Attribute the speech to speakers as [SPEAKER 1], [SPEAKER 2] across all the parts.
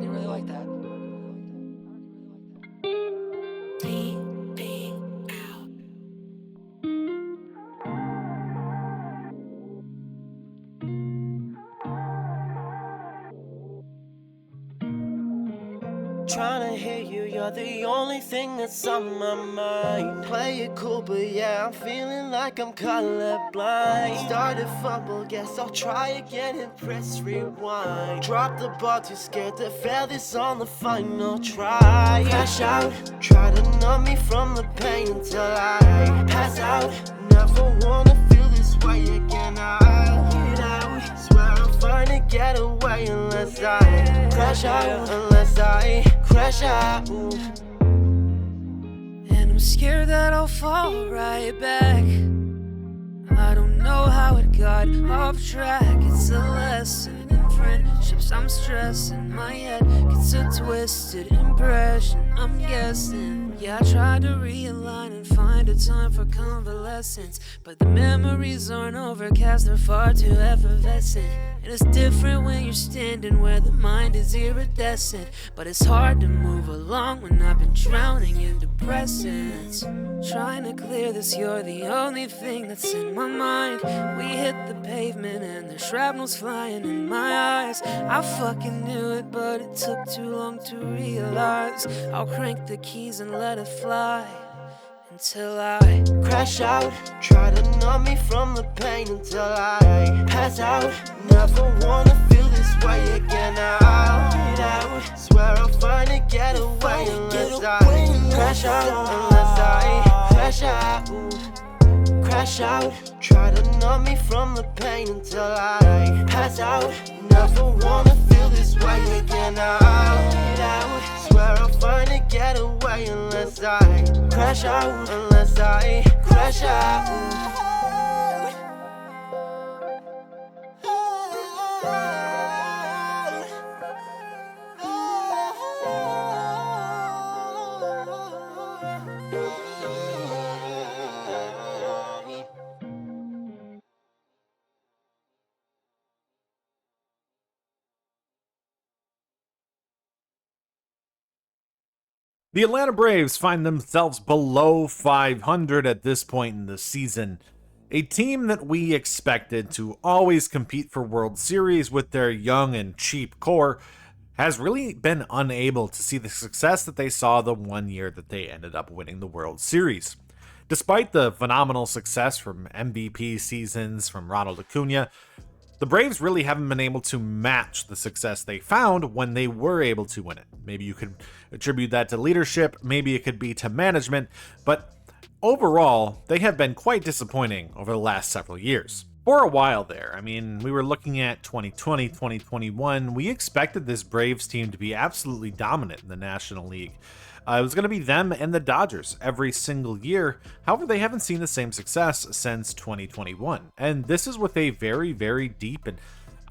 [SPEAKER 1] already really like that.
[SPEAKER 2] Trying to hear you, you're the only thing that's on my mind. Play it cool, but yeah, I'm feeling like I'm colorblind. Started fumble, guess I'll try again and press rewind. Drop the ball, too scared to fail this on the final try. Crash out, try to numb me from the pain until I pass out. Never wanna feel this way again, I'll get out. Swear I'll find a getaway unless I crash out, unless I crash out.
[SPEAKER 1] And I'm scared that I'll fall right back. I don't know how it got off track. It's a lesson in friendships. I'm stressing, my head gets a twisted impression. I'm guessing. Yeah, I tried to realign and find a time for convalescence, but the memories aren't overcast, they're far too effervescent. And it's different when you're standing where the mind is iridescent, but it's hard to move along when I've been drowning in depressants. Trying to clear this, you're the only thing that's in my mind. We hit the pavement and the shrapnel's flying in my eyes. I fucking knew it, but it took too long to realize. I'll crank the keys and let it fly until I
[SPEAKER 2] crash out. Try to numb me from the pain until I pass out. Never wanna feel this way again, I'll get out. Swear I'll find a getaway unless I crash out, unless I crash out. Crash out, try to numb me from the pain until I pass out. Never wanna feel this way again, I'll get out. Swear I'll find a getaway unless I crash out, unless I crash out.
[SPEAKER 3] The Atlanta Braves find themselves below 500 at this point in the season. A team that we expected to always compete for World Series with their young and cheap core has really been unable to see the success that they saw the one year that they ended up winning the World Series. Despite the phenomenal success from MVP seasons from Ronald Acuna, the Braves really haven't been able to match the success they found when they were able to win it. Maybe you could attribute that to leadership, maybe it could be to management, but overall, they have been quite disappointing over the last several years. For a while there, we were looking at 2020, 2021, we expected this Braves team to be absolutely dominant in the National League. It was going to be them and the Dodgers every single year. However, they haven't seen the same success since 2021. And this is with a very, very deep and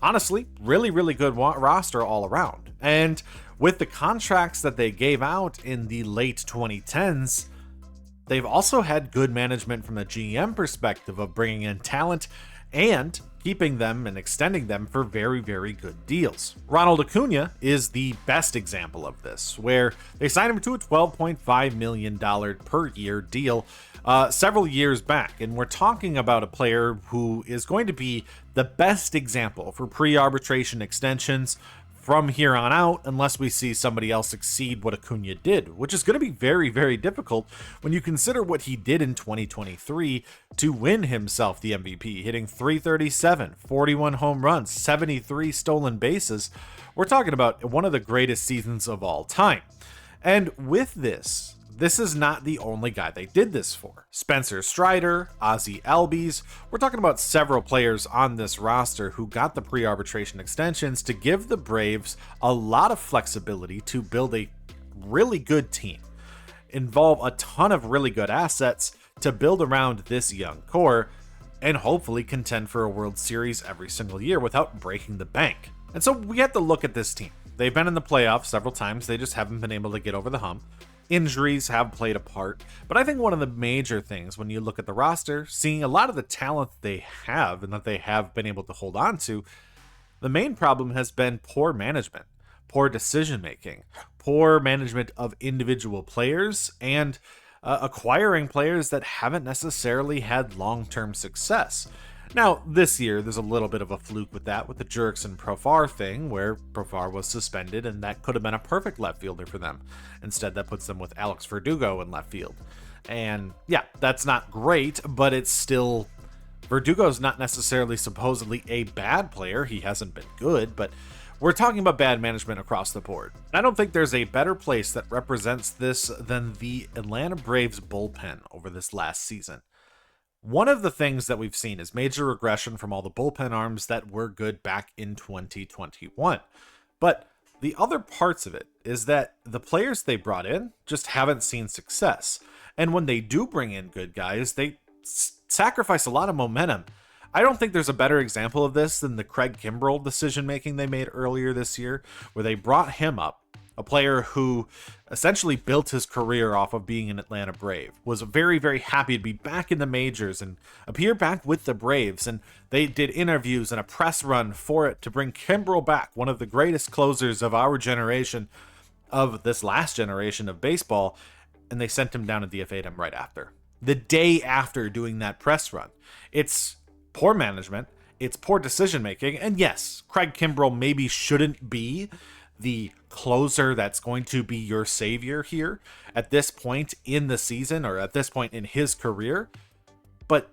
[SPEAKER 3] honestly, really, really good roster all around. And with the contracts that they gave out in the late 2010s, they've also had good management from the GM perspective of bringing in talent and keeping them and extending them for very, very good deals. Ronald Acuna is the best example of this, where they signed him to a $12.5 million per year deal several years back. And we're talking about a player who is going to be the best example for pre-arbitration extensions from here on out, unless we see somebody else exceed what Acuna did, which is going to be very, very difficult when you consider what he did in 2023 to win himself the MVP, hitting .337, 41 home runs, 73 stolen bases. We're talking about one of the greatest seasons of all time. And with this is not the only guy they did this for. Spencer Strider, Ozzie Albies, we're talking about several players on this roster who got the pre-arbitration extensions to give the Braves a lot of flexibility to build a really good team, involve a ton of really good assets to build around this young core, and hopefully contend for a World Series every single year without breaking the bank. And so we have to look at this team. They've been in the playoffs several times, they just haven't been able to get over the hump. Injuries have played a part, but I think one of the major things when you look at the roster, seeing a lot of the talent they have and that they have been able to hold on to, the main problem has been poor management. poor decision making, poor management of individual players, and acquiring players that haven't necessarily had long-term success. Now, this year, there's a little bit of a fluke with that, with the Jurickson Profar thing, where Profar was suspended, and that could have been a perfect left fielder for them. Instead, that puts them with Alex Verdugo in left field. And yeah, that's not great, but it's still... Verdugo's not necessarily supposedly a bad player. He hasn't been good, but we're talking about bad management across the board. I don't think there's a better place that represents this than the Atlanta Braves bullpen over this last season. One of the things that we've seen is major regression from all the bullpen arms that were good back in 2021. But the other parts of it is that the players they brought in just haven't seen success. And when they do bring in good guys, they sacrifice a lot of momentum. I don't think there's a better example of this than the Craig Kimbrell decision-making they made earlier this year, where they brought him up, a player who essentially built his career off of being an Atlanta Brave, was very, very happy to be back in the majors and appear back with the Braves, and they did interviews and a press run for it to bring Kimbrell back, one of the greatest closers of our generation, of this last generation of baseball, and they sent him down and DFA'd him right after. The day after doing that press run. It's poor management, it's poor decision making, and yes, Craig Kimbrell maybe shouldn't be the closer that's going to be your savior here at this point in the season or at this point in his career. But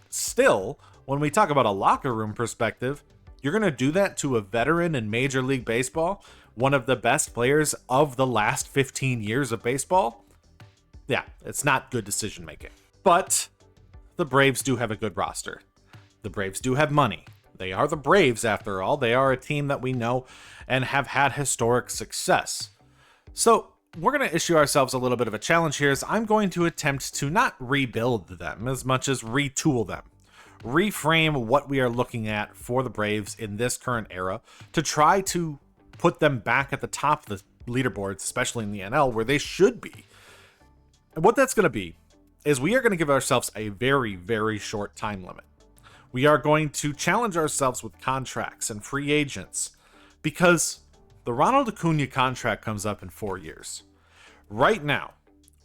[SPEAKER 3] still, when we talk about a locker room perspective, you're going to do that to a veteran in Major League Baseball, one of the best players of the last 15 years of baseball? Yeah, it's not good decision making. But the Braves do have a good roster. The Braves do have money. They are the Braves, after all. They are a team that we know and have had historic success. So we're going to issue ourselves a little bit of a challenge here, as I'm going to attempt to not rebuild them as much as retool them. Reframe what we are looking at for the Braves in this current era to try to put them back at the top of the leaderboards, especially in the NL, where they should be. And what that's going to be is we are going to give ourselves a very, very short time limit. We are going to challenge ourselves with contracts and free agents because the Ronald Acuna contract comes up in 4 years. Right now,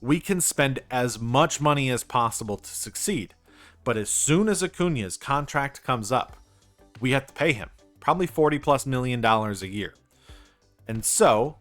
[SPEAKER 3] we can spend as much money as possible to succeed, but as soon as Acuna's contract comes up, we have to pay him probably $40+ million a year. And so,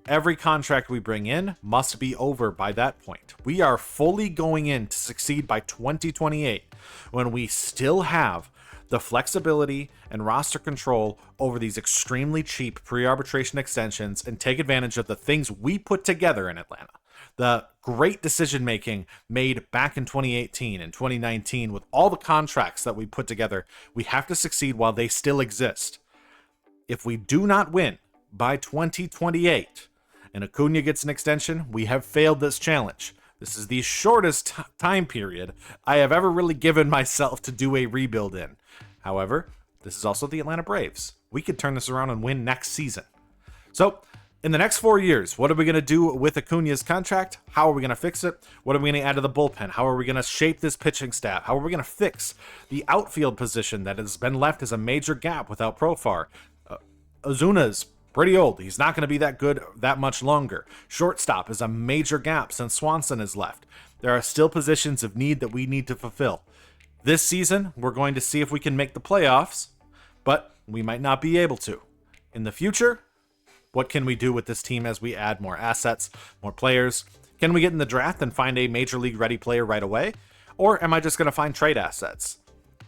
[SPEAKER 3] every contract we bring in must be over by that point. We are fully going in to succeed by 2028 when we still have the flexibility and roster control over these extremely cheap pre-arbitration extensions and take advantage of the things we put together in Atlanta. The great decision making made back in 2018 and 2019 with all the contracts that we put together. We have to succeed while they still exist. If we do not win by 2028, and Acuna gets an extension, we have failed this challenge. This is the shortest time period I have ever really given myself to do a rebuild in. However, this is also the Atlanta Braves. We could turn this around and win next season. So, in the next 4 years, what are we going to do with Acuna's contract? How are we going to fix it? What are we going to add to the bullpen? How are we going to shape this pitching staff? How are we going to fix the outfield position that has been left as a major gap without Profar? Ozuna's pretty old. He's not going to be that good that much longer. Shortstop is a major gap since Swanson is left. There are still positions of need that we need to fulfill. This season, we're going to see if we can make the playoffs, but we might not be able to. In the future, what can we do with this team as we add more assets, more players? Can we get in the draft and find a major league ready player right away? Or am I just going to find trade assets?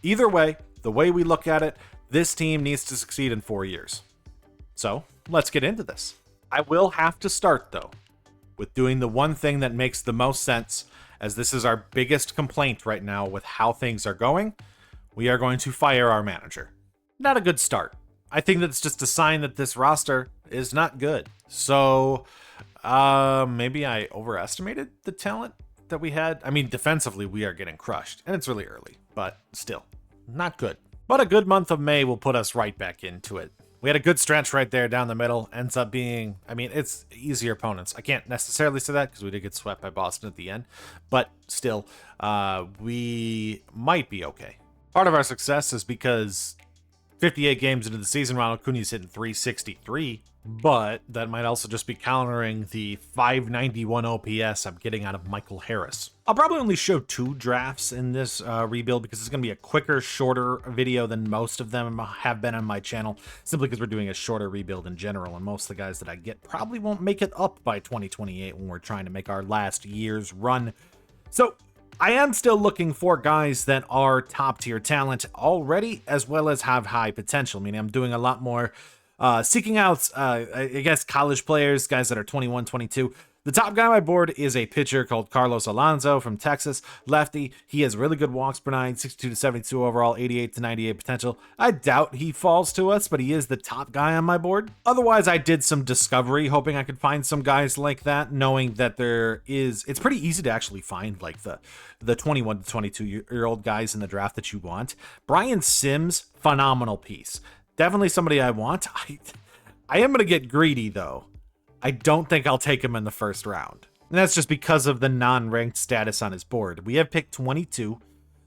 [SPEAKER 3] Either way, the way we look at it, this team needs to succeed in 4 years. So, let's get into this. I will have to start, though, with doing the one thing that makes the most sense, as this is our biggest complaint right now with how things are going. We are going to fire our manager. Not a good start. I think that's just a sign that this roster is not good. So, maybe I overestimated the talent that we had. I mean, defensively, we are getting crushed, and it's really early, but still, not good. But a good month of May will put us right back into it. We had a good stretch right there down the middle. Ends up being, I mean, it's easier opponents. I can't necessarily say that because we did get swept by Boston at the end. But still, we might be okay. Part of our success is because 58 games into the season, Ronald Acuna's hitting 363, but that might also just be countering the 591 OPS I'm getting out of Michael Harris. I'll probably only show 2 drafts in this rebuild because it's going to be a quicker, shorter video than most of them have been on my channel, simply because we're doing a shorter rebuild in general, and most of the guys that I get probably won't make it up by 2028 when we're trying to make our last year's run. So I am still looking for guys that are top tier talent already, as well as have high potential. Meaning I'm doing a lot more seeking out, I guess, college players, guys that are 21, 22. The top guy on my board is a pitcher called Carlos Alonso from Texas, lefty. He has really good walks per nine, 62 to 72 overall, 88 to 98 potential. I doubt he falls to us, but he is the top guy on my board. Otherwise, I did some discovery, hoping I could find some guys like that, knowing that it's pretty easy to actually find like the 21 to 22-year-old guys in the draft that you want. Brian Sims, phenomenal piece. Definitely somebody I want. I am going to get greedy, though. I don't think I'll take him in the first round. And that's just because of the non-ranked status on his board. We have pick 22.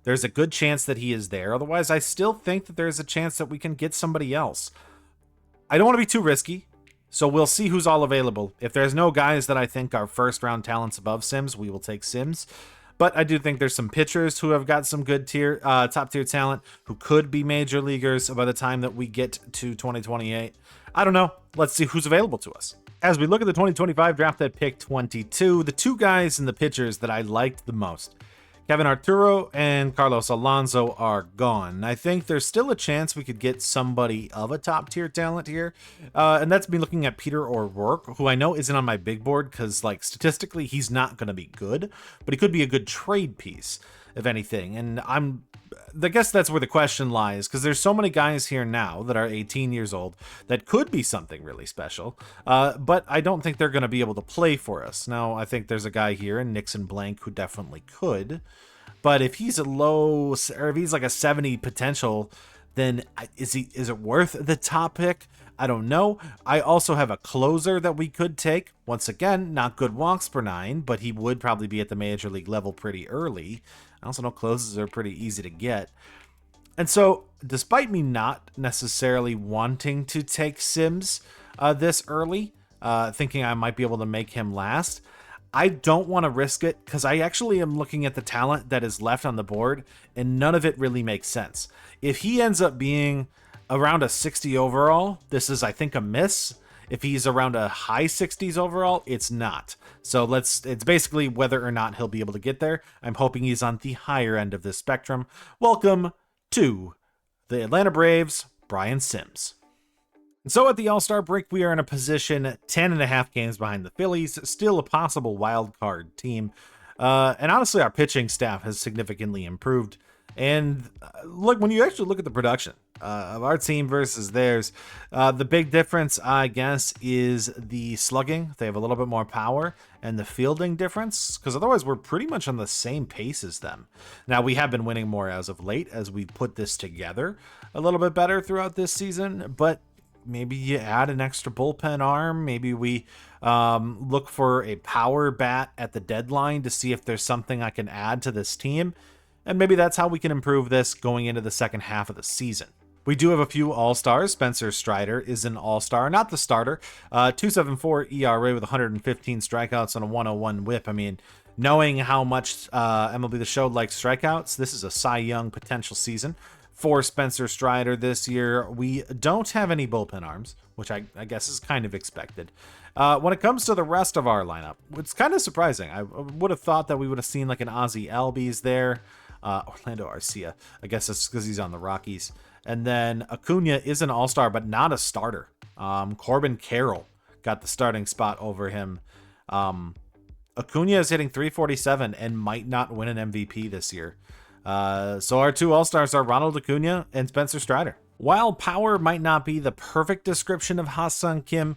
[SPEAKER 3] There's a good chance that he is there. Otherwise, I still think that there's a chance that we can get somebody else. I don't want to be too risky, so we'll see who's all available. If there's no guys that I think are first-round talents above Sims, we will take Sims. But I do think there's some pitchers who have got some good top-tier talent who could be major leaguers by the time that we get to 2028. I don't know. Let's see who's available to us. As we look at the 2025 draft at pick 22, the 2 guys in the pitchers that I liked the most, Kevin Arturo and Carlos Alonso, are gone. I think there's still a chance we could get somebody of a top tier talent here. And that's me looking at Peter O'Rourke, who I know isn't on my big board because, like, statistically, he's not going to be good, but he could be a good trade piece, if anything. And I guess that's where the question lies, because there's so many guys here now that are 18 years old that could be something really special, but I don't think they're going to be able to play for us. Now, I think there's a guy here in Nixon Blank who definitely could, but if he's if he's like a 70 potential, then is it worth the top pick? I don't know. I also have a closer that we could take. Once again, not good walks per nine, but he would probably be at the major league level pretty early. I also know closes are pretty easy to get. And so, despite me not necessarily wanting to take Sims this early, thinking I might be able to make him last, I don't want to risk it because I actually am looking at the talent that is left on the board, and none of it really makes sense. If he ends up being around a 60 overall, this is, I think, a miss. If he's around a high 60s overall, it's not. So it's basically whether or not he'll be able to get there. I'm hoping he's on the higher end of this spectrum. Welcome to the Atlanta Braves, Brian Sims. And so at the All-Star break, we are in a position 10.5 games behind the Phillies, still a possible wild card team. And honestly, our pitching staff has significantly improved. And look, when you actually look at the production of our team versus theirs, the big difference, I guess, is the slugging. They have a little bit more power, and the fielding difference, because otherwise we're pretty much on the same pace as them. Now, we have been winning more as of late as we put this together a little bit better throughout this season, but maybe you add an extra bullpen arm. Maybe we look for a power bat at the deadline to see if there's something I can add to this team. And maybe that's how we can improve this going into the second half of the season. We do have a few all-stars. Spencer Strider is an all-star, not the starter. 2.74 ERA with 115 strikeouts and a 101 whip. I mean, knowing how much Mlbtheshow likes strikeouts, this is a Cy Young potential season for Spencer Strider this year. We don't have any bullpen arms, which I guess is kind of expected. When it comes to the rest of our lineup, it's kind of surprising. I would have thought that we would have seen like an Ozzie Albies there. Orlando Arcia, I guess that's because he's on the Rockies. And then Acuna is an all-star, but not a starter. Corbin Carroll got the starting spot over him. Acuna is hitting 347 and might not win an MVP this year. So our 2 all-stars are Ronald Acuna and Spencer Strider. While power might not be the perfect description of Ha-Seong Kim,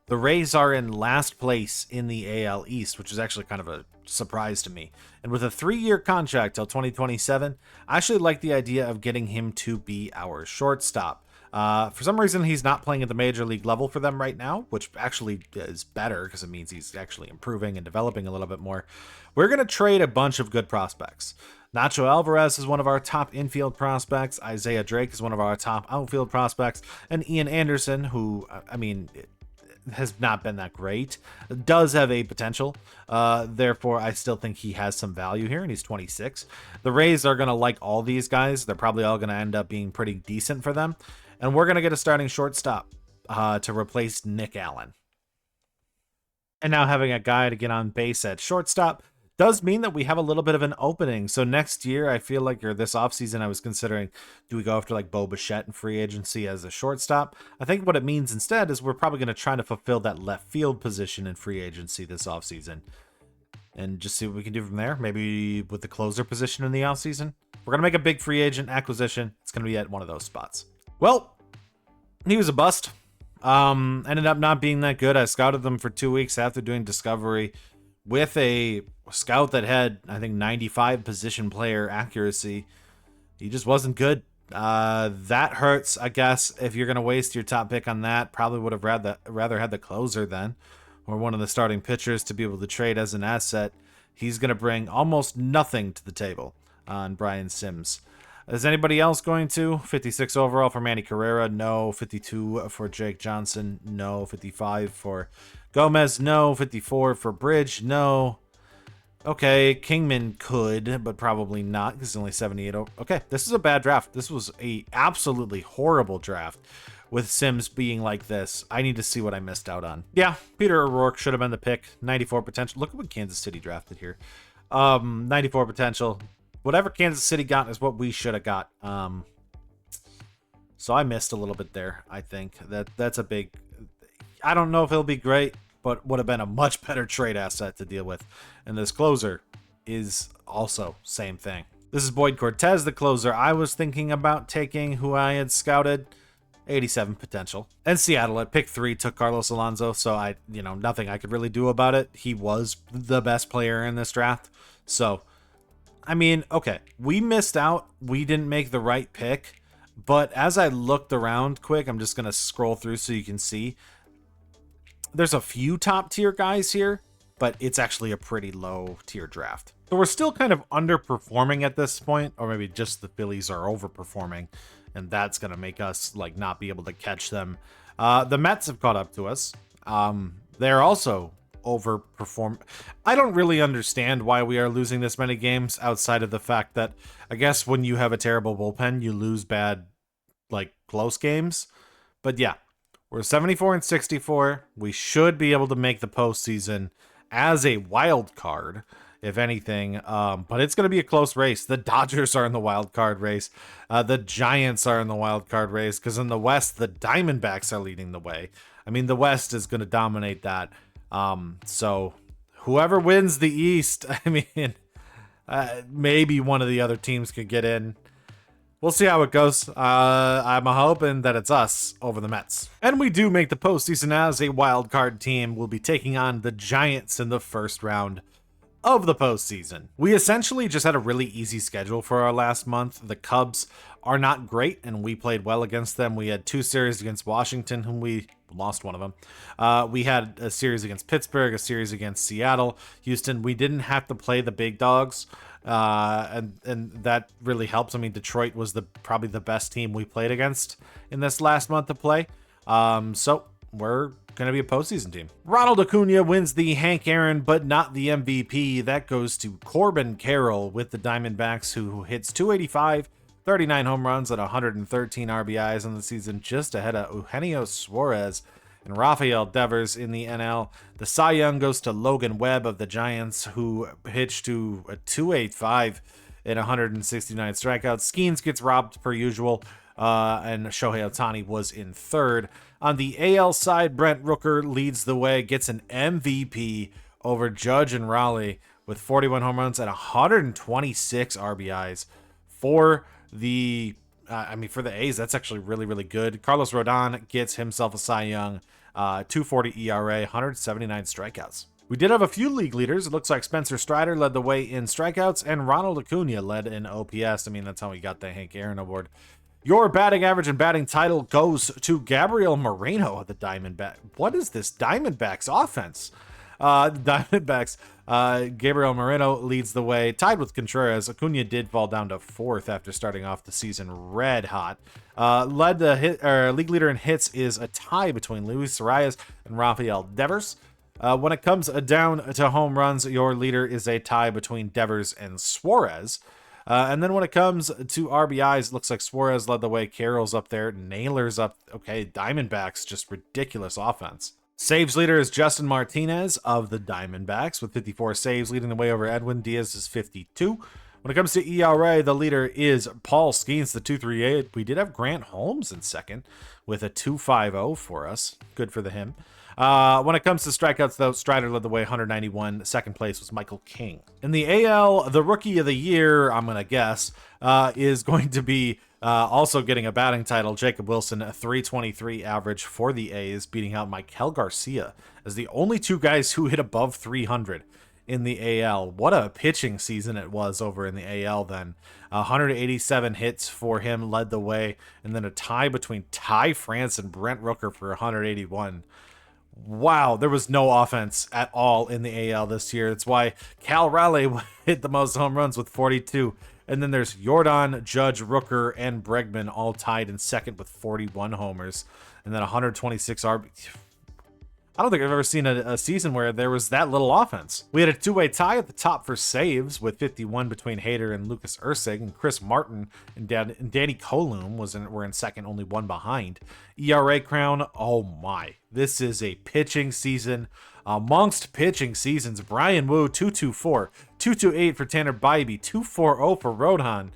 [SPEAKER 3] the Rays are in last place in the AL East, which is actually kind of a surprise to me. And with a 3-year contract till 2027, I actually like the idea of getting him to be our shortstop. For some reason, he's not playing at the major league level for them right now, which actually is better because it means he's actually improving and developing a little bit more. We're going to trade a bunch of good prospects. Nacho Alvarez is one of our top infield prospects. Isaiah Drake is one of our top outfield prospects. And Ian Anderson, who, I mean, has not been that great, does have a potential. Therefore, I still think he has some value here, and he's 26. The Rays are going to like all these guys. They're probably all going to end up being pretty decent for them. And we're going to get a starting shortstop to replace Nick Allen. And now having a guy to get on base at shortstop does mean that we have a little bit of an opening. So next year, I feel like, or this offseason, I was considering, do we go after like Bo Bichette in free agency as a shortstop? I think what it means instead is we're probably going to try to fulfill that left field position in free agency this offseason and just see what we can do from there. Maybe with the closer position in the offseason. We're going to make a big free agent acquisition. It's going to be at one of those spots. Well, he was a bust. Ended up not being that good. I scouted them for 2 weeks after doing Discovery with a scout that had, I think, 95 position player accuracy. He just wasn't good. That hurts, I guess. If you're going to waste your top pick on that, probably would have rather had the closer then, or one of the starting pitchers to be able to trade as an asset. He's going to bring almost nothing to the table on Brian Sims. Is anybody else going to? 56 overall for Manny Carrera? No. 52 for Jake Johnson? No. 55 for Gomez? No. 54 for Bridge? No. Okay, Kingman could, but probably not because it's only 78. Okay, this is a bad draft. This was a absolutely horrible draft with Sims being like this. I need to see what I missed out on. Yeah, Peter O'Rourke should have been the pick. 94 potential. Look at what Kansas City drafted here. 94 potential. Whatever Kansas City got is what we should have got. So I missed a little bit there, I think. That's a big... I don't know if it'll be great, but would have been a much better trade asset to deal with. And this closer is also same thing. This is Boyd Cortez, the closer I was thinking about taking, who I had scouted. 87 potential. And Seattle at pick 3 took Carlos Alonso, so nothing I could really do about it. He was the best player in this draft. So, I mean, okay, we missed out. We didn't make the right pick. But as I looked around quick, I'm just going to scroll through so you can see. There's a few top tier guys here, but it's actually a pretty low tier draft. So we're still kind of underperforming at this point, or maybe just the Phillies are overperforming, and that's going to make us like not be able to catch them. The Mets have caught up to us. They're also overperform. I don't really understand why we are losing this many games outside of the fact that I guess when you have a terrible bullpen, you lose bad, like close games. But yeah, we're 74 and 64. We should be able to make the postseason as a wild card, if anything. But it's going to be a close race. The Dodgers are in the wild card race. The Giants are in the wild card race because in the West, the Diamondbacks are leading the way. I mean, the West is going to dominate that. So whoever wins the East, I mean, maybe one of the other teams could get in. We'll see how it goes. I'm hoping that it's us over the Mets. And we do make the postseason as a wild card team. We'll be taking on the Giants in the first round of the postseason. We essentially just had a really easy schedule for our last month. The Cubs are not great, and we played well against them. We had 2 series against Washington, whom we lost one of them. We had a series against Pittsburgh, a series against Seattle, Houston. We didn't have to play the big dogs, and that really helps. I mean, Detroit was probably the best team we played against in this last month of play. So we're going to be a postseason team. Ronald Acuna wins the Hank Aaron, but not the MVP. That goes to Corbin Carroll with the Diamondbacks, who hits 285, 39 home runs, and 113 RBIs in the season, just ahead of Eugenio Suarez and Rafael Devers in the NL. The Cy Young goes to Logan Webb of the Giants, who pitched to a 285 and 169 strikeouts. Skeens gets robbed per usual, and Shohei Ohtani was in third. On the AL side, Brent Rooker leads the way, gets an MVP over Judge and Raleigh with 41 home runs and 126 RBIs for the for the A's. That's actually really, really good. Carlos Rodon gets himself a Cy Young, 2.40 ERA, 179 strikeouts. We did have a few league leaders. It looks like Spencer Strider led the way in strikeouts, and Ronald Acuna led in OPS. I mean, that's how we got the Hank Aaron Award. Your batting average and batting title goes to Gabriel Moreno of the Diamondbacks. What is this Diamondbacks offense? Diamondbacks, Gabriel Moreno leads the way, tied with Contreras. Acuna did fall down to 4th after starting off the season red hot. Led the league leader in hits is a tie between Luis Arias and Rafael Devers. When it comes down to home runs, your leader is a tie between Devers and Suarez. And then when it comes to RBIs, it looks like Suarez led the way. Carroll's up there. Naylor's up. Okay, Diamondbacks, just ridiculous offense. Saves leader is Justin Martinez of the Diamondbacks with 54 saves, leading the way over Edwin. Diaz is 52. When it comes to ERA, the leader is Paul Skeens, the 2.38. We did have Grant Holmes in second with a 2.50 for us. Good for him. When it comes to strikeouts, though, Strider led the way, 191. Second place was Michael King. In the AL, the Rookie of the Year, I'm going to guess, is going to be also getting a batting title. Jacob Wilson, a 323 average for the A's, beating out Mikel Garcia as the only two guys who hit above 300 in the AL. What a pitching season it was over in the AL then. 187 hits for him led the way, and then a tie between Ty France and Brent Rooker for 181. Wow, there was no offense at all in the AL this year. That's why Cal Raleigh hit the most home runs with 42. And then there's Jordan, Judge, Rooker, and Bregman all tied in second with 41 homers. And then 126 RB. I don't think I've ever seen a season where there was that little offense. We had a two-way tie at the top for saves with 51 between Hader and Lucas Ursig, and Chris Martin and Danny Colum were in second, only one behind. ERA crown, oh my. This is a pitching season amongst pitching seasons. Brian Wu, 224, 228 for Tanner Bybee, 240 for Rodon.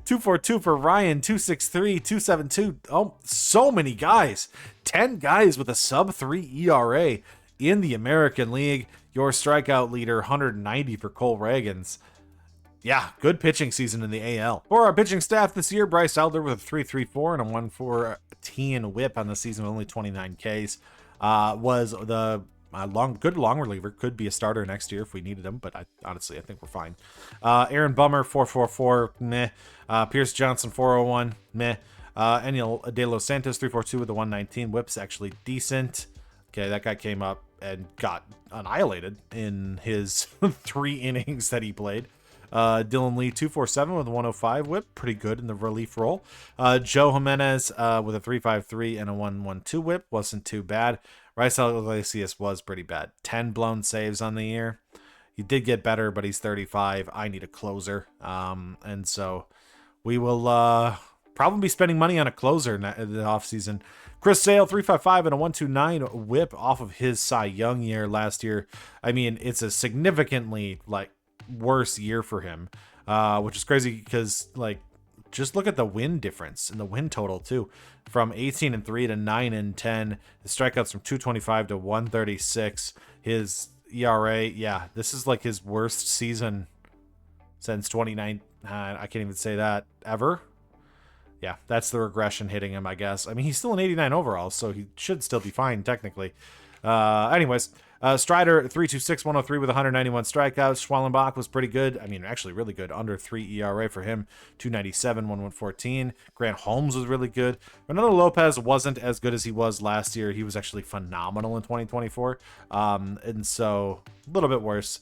[SPEAKER 3] 242 for Ryan, 263, 272. Oh, so many guys. 10 guys with a sub-3 ERA in the American League. Your strikeout leader, 190 for Cole Reagans. Yeah, good pitching season in the AL. For our pitching staff this year, Bryce Elder with a 3.34 and a 1.14 whip on the season with only 29 Ks. Was the good long reliever. Could be a starter next year if we needed him, but honestly, I think we're fine. Aaron Bummer, 4.44, meh. Pierce Johnson, 4.01, meh. Eniel De Los Santos, 3.42 with a 1.19. Whip's actually decent. Okay, that guy came up and got annihilated in his 3 innings that he played. Dylan Lee, 2.47 with a 1.05 whip. Pretty good in the relief role. Joe Jimenez with a 3.53 and a 1.12 whip. Wasn't too bad. Raisel Iglesias was pretty bad. 10 blown saves on the year. He did get better, but he's 35. I need a closer. And so we will probably be spending money on a closer in the offseason. Chris Sale, 3.55 and a 1.29 whip off of his Cy Young year last year. I mean, it's a significantly worse year for him, which is crazy because just look at the win difference and the win total too, from 18-3 to 9-10. His strikeouts from 225 to 136. His ERA, yeah, this is like his worst season since 29. I can't even say that ever. Yeah, that's the regression hitting him, I guess. I mean, he's still an 89 overall, so he should still be fine technically. Anyways, Strider, 3.26, 103 with 191 strikeouts. Schwallenbach was pretty good. I mean, actually really good. Under 3 ERA for him. 2.97, 1.14. Grant Holmes was really good. Fernando Lopez wasn't as good as he was last year. He was actually phenomenal in 2024. And so a little bit worse.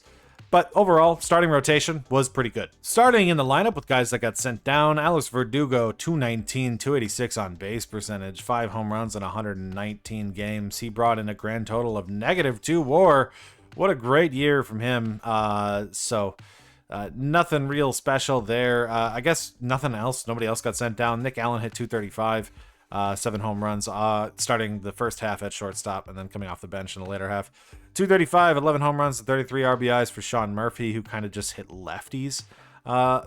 [SPEAKER 3] But overall, starting rotation was pretty good. Starting in the lineup with guys that got sent down, Alex Verdugo, 219, 286 on base percentage, 5 home runs in 119 games. He brought in a grand total of -2 WAR. What a great year from him. Nothing real special there. I guess nothing else. Nobody else got sent down. Nick Allen hit 235. 7 home runs, starting the first half at shortstop and then coming off the bench in the later half. 235, 11 home runs, and 33 RBIs for Sean Murphy, who kind of just hit lefties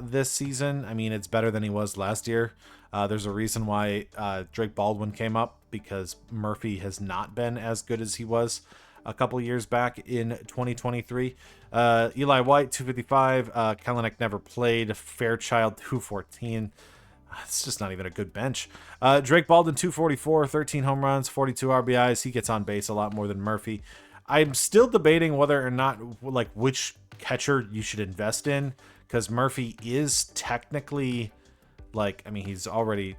[SPEAKER 3] this season. I mean, it's better than he was last year. There's a reason why Drake Baldwin came up, because Murphy has not been as good as he was a couple years back in 2023. Eli White, 255. Kelenic never played. Fairchild, 214. It's just not even a good bench. Drake Baldwin, 244, 13 home runs, 42 RBIs. He gets on base a lot more than Murphy. I'm still debating whether or not, which catcher you should invest in, because Murphy is technically, he's already,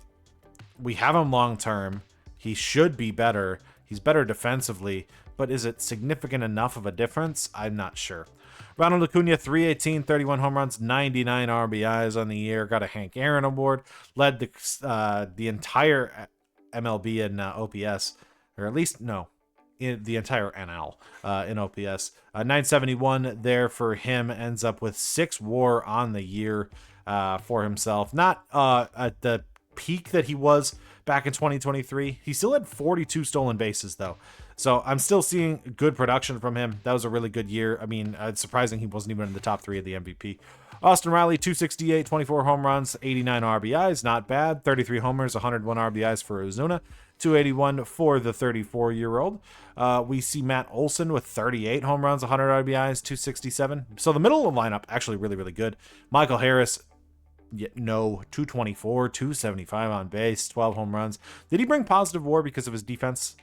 [SPEAKER 3] we have him long term. He should be better. He's better defensively, but is it significant enough of a difference? I'm not sure. Ronald Acuna, 318, 31 home runs, 99 RBIs on the year. Got a Hank Aaron award. Led the entire MLB in OPS, or at least, no, in the entire NL in OPS. 971 there for him. Ends up with 6 WAR on the year for himself. Not at the peak that he was back in 2023. He still had 42 stolen bases, though. So I'm still seeing good production from him. That was a really good year. I mean, it's surprising he wasn't even in the top 3 of the MVP. Austin Riley, 268, 24 home runs, 89 RBIs. Not bad. 33 homers, 101 RBIs for Ozuna. 281 for the 34-year-old. We see Matt Olson with 38 home runs, 100 RBIs, 267. So the middle of the lineup, actually really, really good. Michael Harris, 224, 275 on base, 12 home runs. Did he bring positive WAR because of his defense?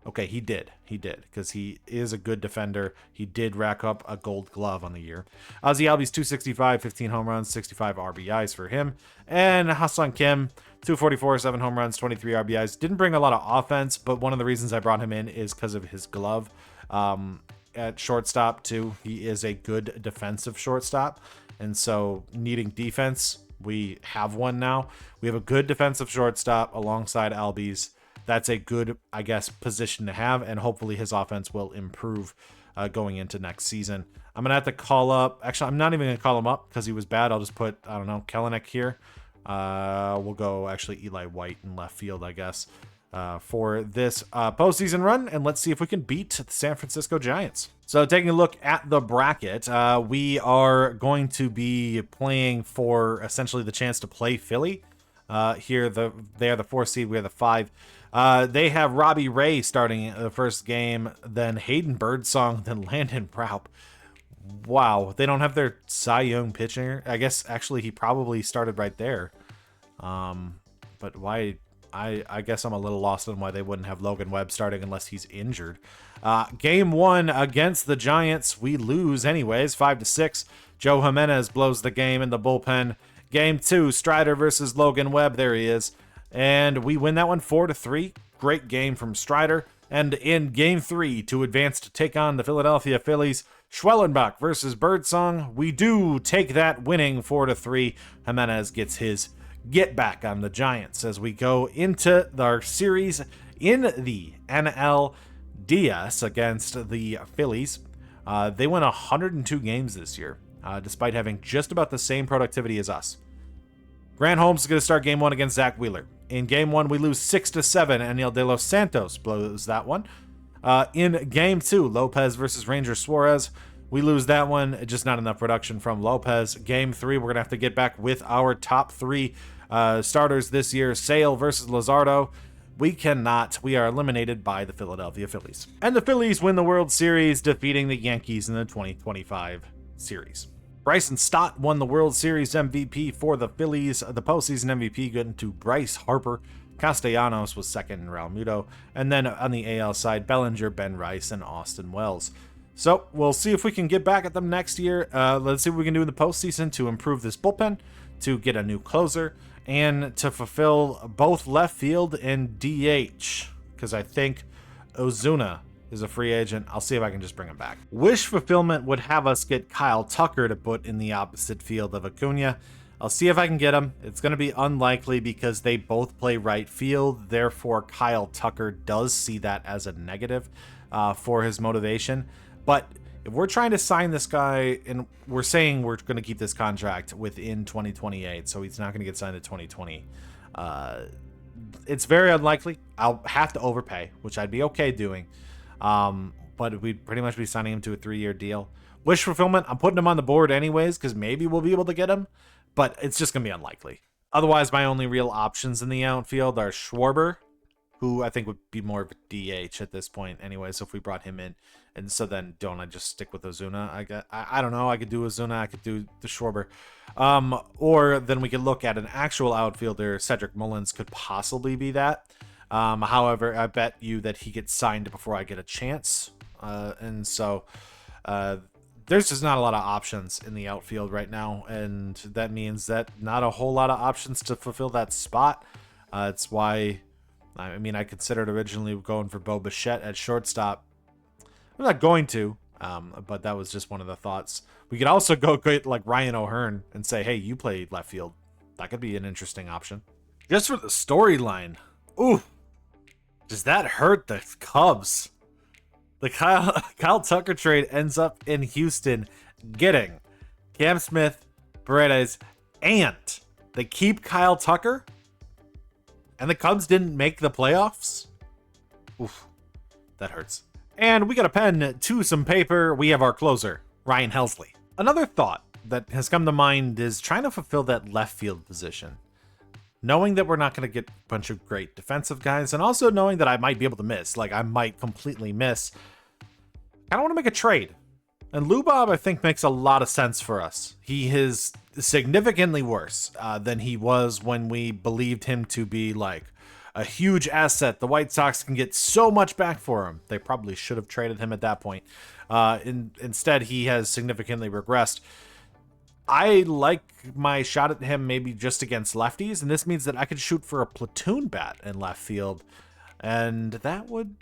[SPEAKER 3] Okay, he did, because he is a good defender. He did rack up a gold glove on the year. Ozzy Albies, 265, 15 home runs, 65 RBIs for him. And Ha-Seong Kim, 244, 7 home runs, 23 RBIs. Didn't bring a lot of offense, but one of the reasons I brought him in is because of his glove. At shortstop, too, he is a good defensive shortstop. And so needing defense, we have one now. We have a good defensive shortstop alongside Albies. That's a good, I guess, position to have, and hopefully his offense will improve going into next season. I'm going to have to call up, actually, I'm not even going to call him up because he was bad. I'll just put, I don't know, Kelenic here. We'll go, actually, Eli White in left field, I guess, for this postseason run, and let's see if we can beat the San Francisco Giants. So taking a look at the bracket, we are going to be playing for essentially the chance to play Philly. Here, they are the 4 seed, we are the 5. They have Robbie Ray starting the first game, then Hayden Birdsong, then Landon Raup. Wow, they don't have their Cy Young pitcher. I guess actually he probably started right there. But why? I guess I'm a little lost on why they wouldn't have Logan Webb starting unless he's injured. Game 1 against the Giants, we lose anyways, 5-6. Joe Jimenez blows the game in the bullpen. Game 2, Strider versus Logan Webb. There he is. And we win that one 4-3. Great game from Strider. And in Game 3, to advance to take on the Philadelphia Phillies, Schwellenbach versus Birdsong. We do take that, winning 4-3. Jimenez gets his get back on the Giants as we go into our series in the NLDS against the Phillies. They won 102 games this year, despite having just about the same productivity as us. Grant Holmes is going to start Game 1 against Zach Wheeler. In Game 1, we lose 6-7. Aniel De Los Santos blows that one. In Game 2, Lopez versus Ranger Suarez. We lose that one. Just not enough production from Lopez. Game 3, we're going to have to get back with our top 3 starters this year. Sale versus Luzardo. We cannot. We are eliminated by the Philadelphia Phillies. And the Phillies win the World Series, defeating the Yankees in the 2025 series. Bryson Stott won the World Series MVP for the Phillies. The postseason MVP going to Bryce Harper. Castellanos was second in Raul Muto. And then on the AL side, Bellinger, Ben Rice, and Austin Wells. So we'll see if we can get back at them next year. Let's see what we can do in the postseason to improve this bullpen, to get a new closer, and to fulfill both left field and DH. Because I think Ozuna is a free agent. I'll see if I can just bring him back. Wish fulfillment would have us get Kyle Tucker to put in the opposite field of Acuna. I'll see if I can get him. It's going to be unlikely because they both play right field. Therefore, Kyle Tucker does see that as a negative for his motivation. But if we're trying to sign this guy and we're saying we're going to keep this contract within 2028, so he's not going to get signed in 2020, it's very unlikely. I'll have to overpay, which I'd be okay doing. But we'd pretty much be signing him to a 3-year deal. Wish fulfillment, I'm putting him on the board anyways, because maybe we'll be able to get him, but it's just going to be unlikely. Otherwise, my only real options in the outfield are Schwarber, who I think would be more of a DH at this point anyway, so if we brought him in. And so then don't I just stick with Ozuna? I don't know. I could do Ozuna. I could do the Schwarber. Or then we could look at an actual outfielder. Cedric Mullins could possibly be that. However, I bet you that he gets signed before I get a chance. And so there's just not a lot of options in the outfield right now. And that means that not a whole lot of options to fulfill that spot. It's why I mean, I considered originally going for Bo Bichette at shortstop. I'm not going to, but that was just one of the thoughts. We could also go get like Ryan O'Hearn and say, hey, you play left field. That could be an interesting option. Just for the storyline. Ooh, does that hurt the Cubs? The Kyle Tucker trade ends up in Houston getting Cam Smith, Paredes, and they keep Kyle Tucker? And the Cubs didn't make the playoffs? Oof, that hurts. And we got a pen to some paper. We have our closer, Ryan Helsley. Another thought that has come to mind is trying to fulfill that left field position. Knowing that we're not going to get a bunch of great defensive guys, and also knowing that I might be able to miss. Like, I might completely miss. I don't want to make a trade. And Lubob, I think, makes a lot of sense for us. He is significantly worse than he was when we believed him to be, like, a huge asset. The White Sox can get so much back for him. They probably should have traded him at that point. Instead, he has significantly regressed. I like my shot at him maybe just against lefties, and this means that I could shoot for a platoon bat in left field, and that would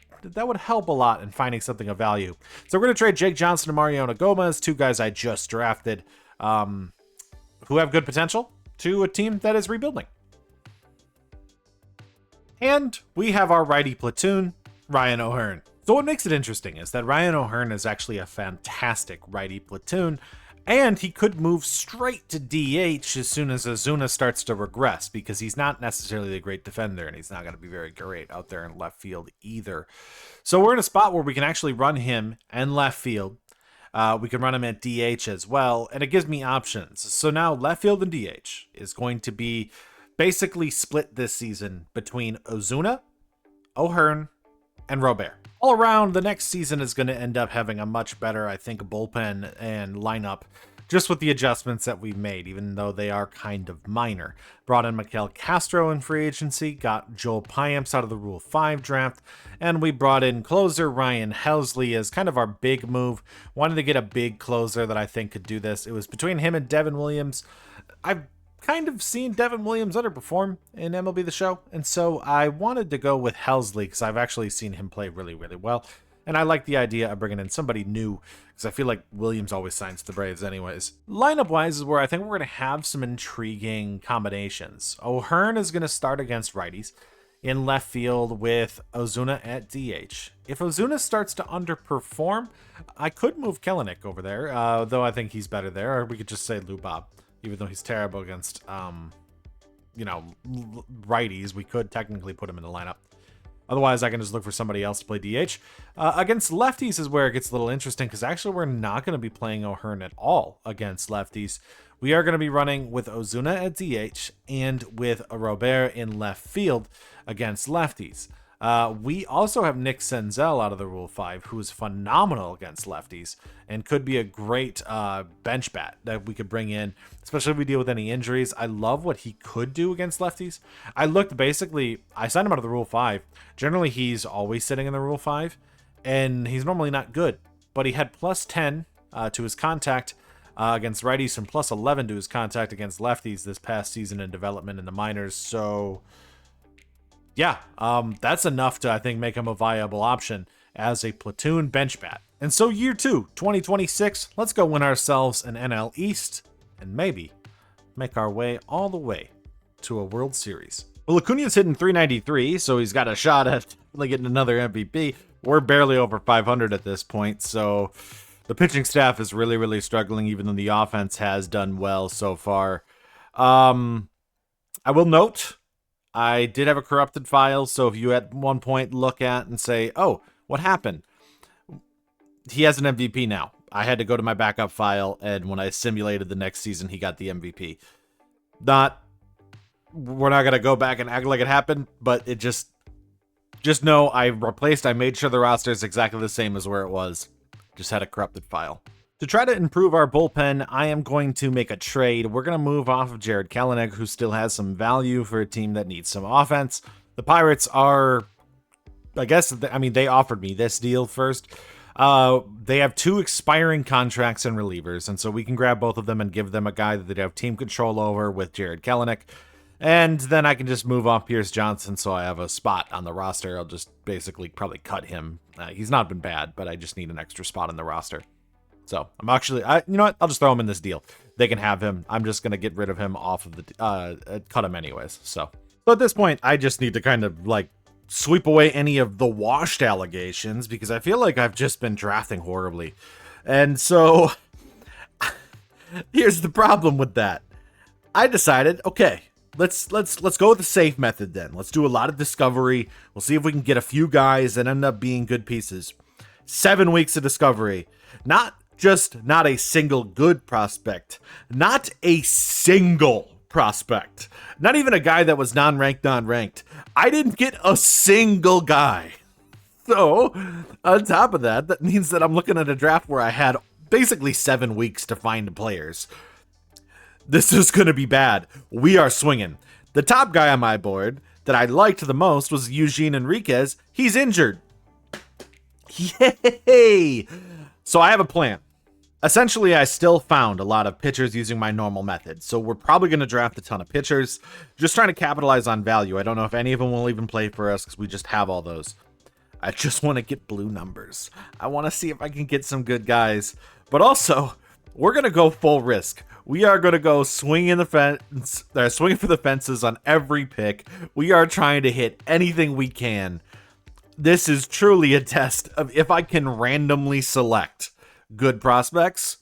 [SPEAKER 3] help a lot in finding something of value. So we're going to trade Jake Johnson and Mariano Gomez, two guys I just drafted, who have good potential, to a team that is rebuilding. And we have our righty platoon, Ryan O'Hearn. So what makes it interesting is that Ryan O'Hearn is actually a fantastic righty platoon, and he could move straight to DH as soon as Acuna starts to regress, because he's not necessarily a great defender, and he's not going to be very great out there in left field either. So we're in a spot where we can actually run him in left field. We can run him at DH as well, and it gives me options. So now left field and DH is going to be basically split this season between Acuna, O'Hearn, and Robert. All around, the next season is going to end up having a much better, I think, bullpen and lineup, just with the adjustments that we've made, even though they are kind of minor. Brought in Miguel Castro in free agency, got Joel Payamps out of the Rule 5 draft, and we brought in closer Ryan Helsley as kind of our big move. Wanted to get a big closer that I think could do this. It was between him and Devin Williams. I've kind of seen Devin Williams underperform in Mlbtheshow, and so I wanted to go with Helsley because I've actually seen him play really, really well, and I like the idea of bringing in somebody new because I feel like Williams always signs the Braves anyways. Lineup-wise is where I think we're going to have some intriguing combinations. O'Hearn is going to start against righties in left field with Acuna at DH. If Acuna starts to underperform, I could move Kelenic over there, though I think he's better there, or we could just say Lubob. Even though he's terrible against, righties, we could technically put him in the lineup. Otherwise, I can just look for somebody else to play DH. Against lefties is where it gets a little interesting, because actually we're not going to be playing O'Hearn at all against lefties. We are going to be running with Acuna at DH and with Robert in left field against lefties. We also have Nick Senzel out of the Rule 5, who is phenomenal against lefties and could be a great bench bat that we could bring in, especially if we deal with any injuries. I love what he could do against lefties. I signed him out of the Rule 5. Generally, he's always sitting in the Rule 5, and he's normally not good, but he had plus 10 to his contact against righties and plus 11 to his contact against lefties this past season in development in the minors. So yeah, that's enough to, I think, make him a viable option as a platoon bench bat. And so year 2, 2026, let's go win ourselves an NL East and maybe make our way all the way to a World Series. Well, Acuna's hitting 393, so he's got a shot at getting another MVP. We're barely over 500 at this point, so the pitching staff is really, really struggling, even though the offense has done well so far. I will note, I did have a corrupted file, so if you at one point look at and say, oh, what happened? He has an MVP now. I had to go to my backup file, and when I simulated the next season, he got the MVP. We're not going to go back and act like it happened, but it just know I made sure the roster is exactly the same as where it was. Just had a corrupted file. To try to improve our bullpen, I am going to make a trade. We're going to move off of Jared Kelenic, who still has some value for a team that needs some offense. The Pirates are, they offered me this deal first. They have 2 expiring contracts and relievers, and so we can grab both of them and give them a guy that they have team control over with Jared Kelenic. And then I can just move off Pierce Johnson so I have a spot on the roster. I'll just basically probably cut him. He's not been bad, but I just need an extra spot on the roster. So I'm actually, you know what? I'll just throw him in this deal. They can have him. I'm just going to get rid of him off of the, cut him anyways. So at this point, I just need to kind of like sweep away any of the washed allegations because I feel like I've just been drafting horribly. And so here's the problem with that. I decided, okay, let's go with the safe method then. Let's do a lot of discovery. We'll see if we can get a few guys that end up being good pieces. 7 weeks of discovery. Not a single good prospect. Not a single prospect. Not even a guy that was non-ranked. I didn't get a single guy. So, on top of that, that means that I'm looking at a draft where I had basically 7 weeks to find players. This is going to be bad. We are swinging. The top guy on my board that I liked the most was Eugene Enriquez. He's injured. Yay! So I have a plan. Essentially, I still found a lot of pitchers using my normal method, so we're probably going to draft a ton of pitchers, just trying to capitalize on value. I don't know if any of them will even play for us because we just have all those. I just want to get blue numbers. I want to see if I can get some good guys, but also, we're going to go full risk. We are going to go swinging for the fences on every pick. We are trying to hit anything we can. This is truly a test of if I can randomly select good prospects,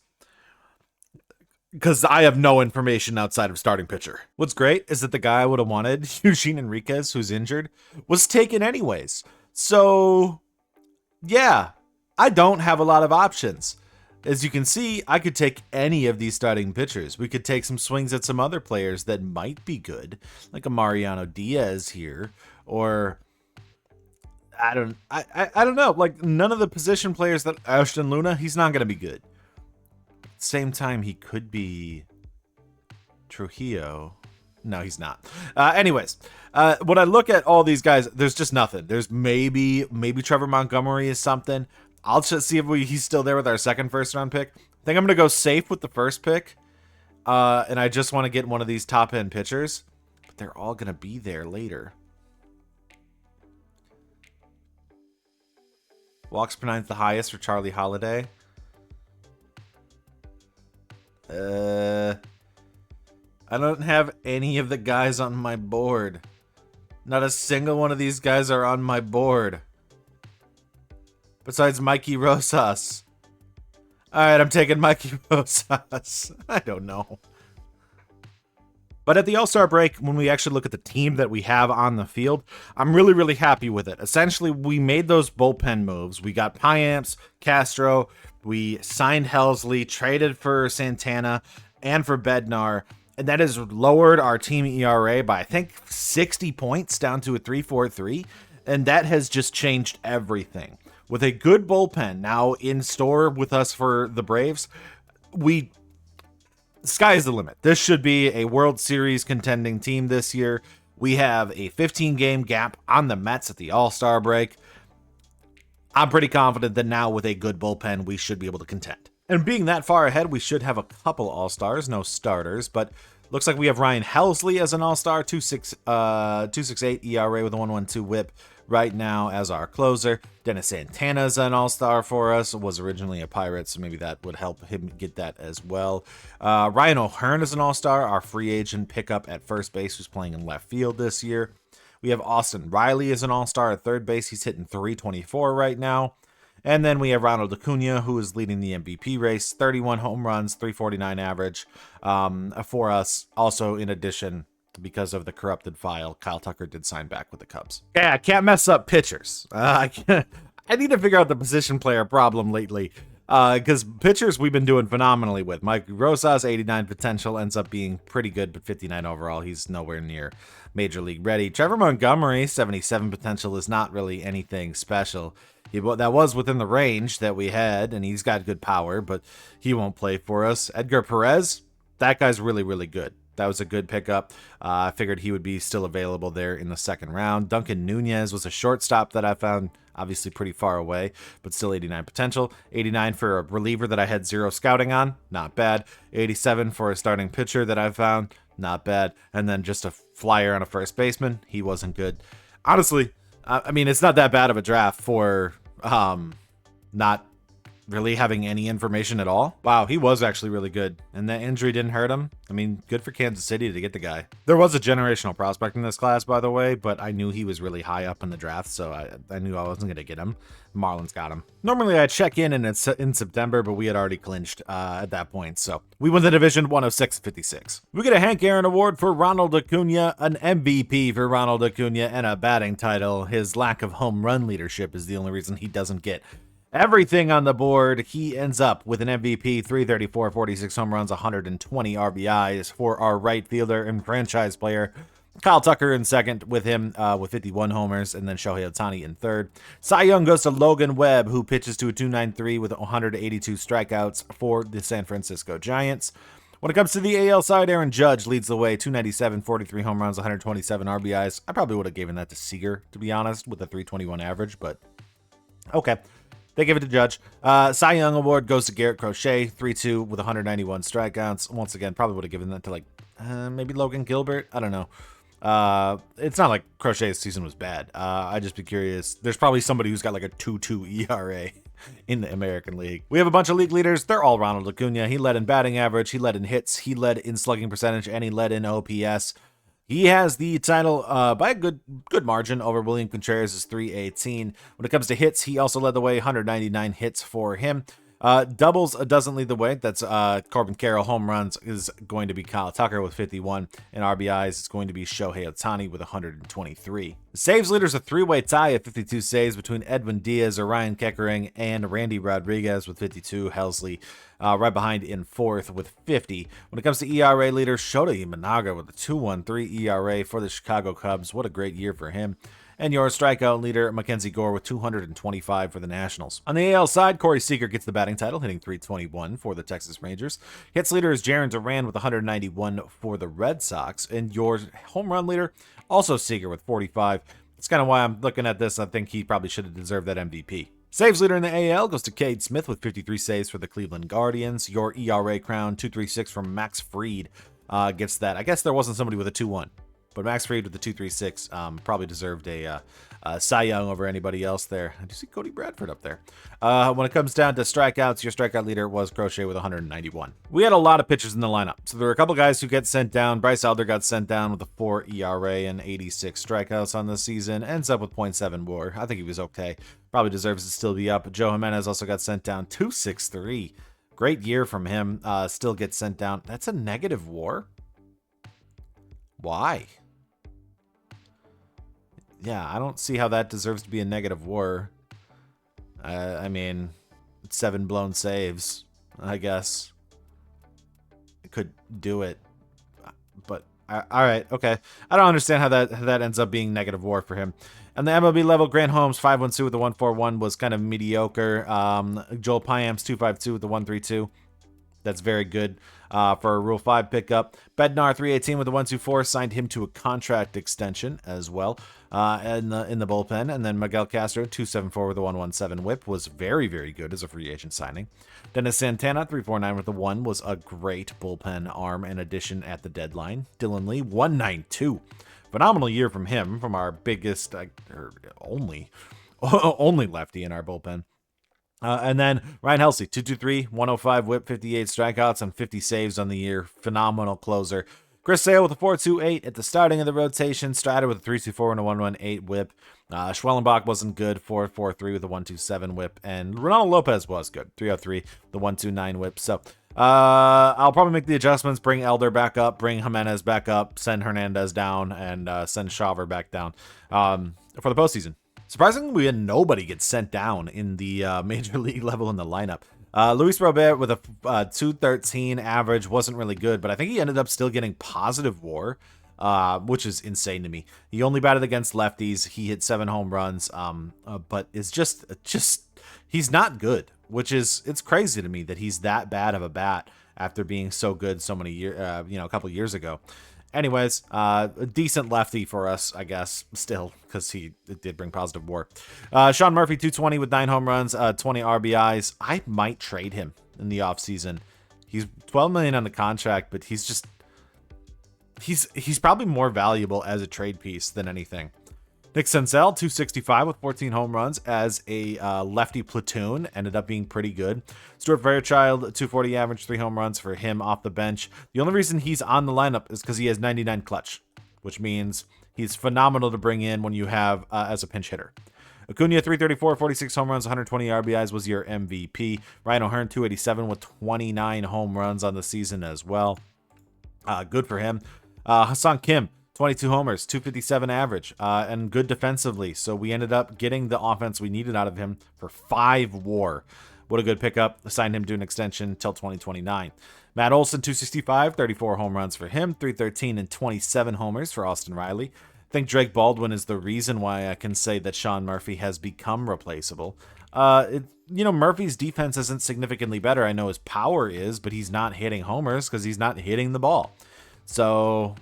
[SPEAKER 3] because I have no information outside of starting pitcher. What's great is that the guy I would have wanted, Eugene Enriquez, who's injured, was taken anyways. So, yeah, I don't have a lot of options. As you can see, I could take any of these starting pitchers. We could take some swings at some other players that might be good, like a Mariano Diaz here, or I don't know. Like, none of the position players that Ashton Luna, he's not going to be good. At the same time, he could be Trujillo. No, he's not. Anyways, when I look at all these guys, there's just nothing. There's maybe Trevor Montgomery is something. I'll just see if he's still there with our second first-round pick. I think I'm going to go safe with the first pick. And I just want to get one of these top-end pitchers. But they're all going to be there later. Walks per ninth the highest for Charlie Holiday. I don't have any of the guys on my board. Not a single one of these guys are on my board. Besides Mikey Rosas. Alright, I'm taking Mikey Rosas. I don't know. But at the All-Star break, when we actually look at the team that we have on the field, I'm really, really happy with it. Essentially, we made those bullpen moves. We got Piamps, Castro, we signed Helsley, traded for Santana, and for Bednar, and that has lowered our team ERA by, I think, 60 points down to a 3.43, and that has just changed everything. With a good bullpen now in store with us for the Braves, sky's the limit. This should be a World Series contending team this year. We have a 15-game gap on the Mets at the All-Star break. I'm pretty confident that now with a good bullpen, we should be able to contend. And being that far ahead, we should have a couple All-Stars, no starters, but looks like we have Ryan Helsley as an All-Star, 2.68 ERA with a 1.12 whip right now as our closer. Dennis Santana's an all-star for us, was originally a Pirate, so maybe that would help him get that as well. Ryan O'Hearn is an all-star, our free agent pickup at first base, who's playing in left field this year. We have Austin Riley as an all-star at third base. He's hitting 324 right now. And then we have Ronald Acuna, who is leading the MVP race, 31 home runs, 349 average for us. Also, in addition, because of the corrupted file, Kyle Tucker did sign back with the Cubs. Yeah, I can't mess up pitchers. I need to figure out the position player problem lately. Because pitchers we've been doing phenomenally with. Mike Rosas, 89 potential, ends up being pretty good, but 59 overall. He's nowhere near major league ready. Trevor Montgomery, 77 potential, is not really anything special. That was within the range that we had, and he's got good power, but he won't play for us. Edgar Perez, that guy's really, really good. That was a good pickup. I figured he would be still available there in the second round. Duncan Nunez was a shortstop that I found obviously pretty far away, but still 89 potential. 89 for a reliever that I had zero scouting on. Not bad. 87 for a starting pitcher that I found. not bad. And then just a flyer on a first baseman, he wasn't good. Honestly, I mean, it's not that bad of a draft for not really having any information at all. Wow, he was actually really good. And that injury didn't hurt him. I mean, good for Kansas City to get the guy. There was a generational prospect in this class, by the way, but I knew he was really high up in the draft, so I knew I wasn't going to get him. Marlins got him. Normally, I'd check in September, but we had already clinched at that point, so we won the division 106-56. We get a Hank Aaron Award for Ronald Acuna, an MVP for Ronald Acuna, and a batting title. His lack of home run leadership is the only reason he doesn't get everything on the board. He ends up with an MVP, 334, 46 home runs, 120 RBIs for our right fielder and franchise player. Kyle Tucker in second with him with 51 homers, and then Shohei Ohtani in third. Cy Young goes to Logan Webb, who pitches to a 293 with 182 strikeouts for the San Francisco Giants. When it comes to the AL side, Aaron Judge leads the way, 297, 43 home runs, 127 RBIs. I probably would have given that to Seager, to be honest, with a 321 average, but okay. They give it to Judge. Cy Young Award goes to Garrett Crochet, 3-2 with 191 strikeouts. Once again, probably would have given that to maybe Logan Gilbert. I don't know. It's not like Crochet's season was bad. I'd just be curious. There's probably somebody who's got like a 2.2 ERA in the American League. We have a bunch of league leaders. They're all Ronald Acuna. He led in batting average. He led in hits. He led in slugging percentage, and he led in OPS. He has the title by a good margin over William Contreras' 318. When it comes to hits, he also led the way, 199 hits for him. Doubles doesn't lead the way. That's Corbin Carroll. Home runs is going to be Kyle Tucker with 51. And RBIs is going to be Shohei Ohtani with 123. The saves leader is a three-way tie of 52 saves between Edwin Diaz, Orion Keckering, and Randy Rodriguez with 52. Helsley right behind in fourth with 50. When it comes to ERA leader, Shota Imanaga with a 2.13 ERA for the Chicago Cubs. What a great year for him. And your strikeout leader, Mackenzie Gore, with 225 for the Nationals. On the AL side, Corey Seager gets the batting title, hitting 321 for the Texas Rangers. Hits leader is Jarren Duran with 191 for the Red Sox. And your home run leader, also Seager with 45. That's kind of why I'm looking at this. I think he probably should have deserved that MVP. Saves leader in the AL goes to Cade Smith with 53 saves for the Cleveland Guardians. Your ERA crown, 2.36 from Max Fried gets that. I guess there wasn't somebody with a 2.1. But Max Fried with the 2.36 probably deserved a Cy Young over anybody else there. I do see Cody Bradford up there. When it comes down to strikeouts, your strikeout leader was Crochet with 191. We had a lot of pitchers in the lineup. So there were a couple guys who get sent down. Bryce Elder got sent down with a 4 ERA and 86 strikeouts on the season. Ends up with 0.7 WAR. I think he was okay. Probably deserves to still be up. Joe Jimenez also got sent down, 2.63. Great year from him. Still gets sent down. That's a negative WAR? Why? Yeah, I don't see how that deserves to be a negative WAR. I mean, 7 blown saves, I guess. It could do it. But, all right, okay. I don't understand how that ends up being negative WAR for him. And the MLB level, Grant Holmes, 5.12 with the 1.41 was kind of mediocre. Joel Payamps, 2.52 with the 1.32. That's very good for a Rule 5 pickup. Bednar, 3.18 with the 1.24, signed him to a contract extension as well in the bullpen. And then Miguel Castro, 2.74 with the 1.17 whip, was very, very good as a free agent signing. Dennis Santana, 3.49 with the 1, was a great bullpen arm and addition at the deadline. Dylan Lee, 1.92. Phenomenal year from him, from our biggest, only lefty in our bullpen. And then Ryan Helsley, 2.23, 105 whip, 58 strikeouts, and 50 saves on the year. Phenomenal closer. Chris Sale with a 4.28 at the starting of the rotation. Strider with a 3.24 and a 1.18 whip. Schwellenbach wasn't good, 4.43 with a 1.27 whip. And Ronaldo Lopez was good, 3.03, the 1.29 whip. So I'll probably make the adjustments, bring Elder back up, bring Jimenez back up, send Hernandez down, and send Shaver back down for the postseason. Surprisingly, we had nobody get sent down in the major league level in the lineup. Luis Robert with a 2.13 average wasn't really good, but I think he ended up still getting positive WAR, which is insane to me. He only batted against lefties. He hit 7 home runs, but it's just he's not good, it's crazy to me that he's that bad of a bat after being so good so many years, a couple years ago. Anyways, a decent lefty for us, I guess, still, because he did bring positive WAR. Sean Murphy, 220 with 9 home runs, 20 RBIs. I might trade him in the offseason. He's $12 million on the contract, but he's just he's probably more valuable as a trade piece than anything. Nick Senzel, 265 with 14 home runs as a lefty platoon. Ended up being pretty good. Stuart Fairchild, 240 average, 3 home runs for him off the bench. The only reason he's on the lineup is because he has 99 clutch, which means he's phenomenal to bring in when you have as a pinch hitter. Acuna, 334, 46 home runs, 120 RBIs was your MVP. Ryan O'Hearn, 287 with 29 home runs on the season as well. Good for him. Hassan Kim, 22 homers, 257 average, and good defensively. So we ended up getting the offense we needed out of him for 5 WAR. What a good pickup. Signed him to an extension until 2029. Matt Olson, 265, 34 home runs for him, 313 and 27 homers for Austin Riley. I think Drake Baldwin is the reason why I can say that Sean Murphy has become replaceable. Murphy's defense isn't significantly better. I know his power is, but he's not hitting homers because he's not hitting the ball. So,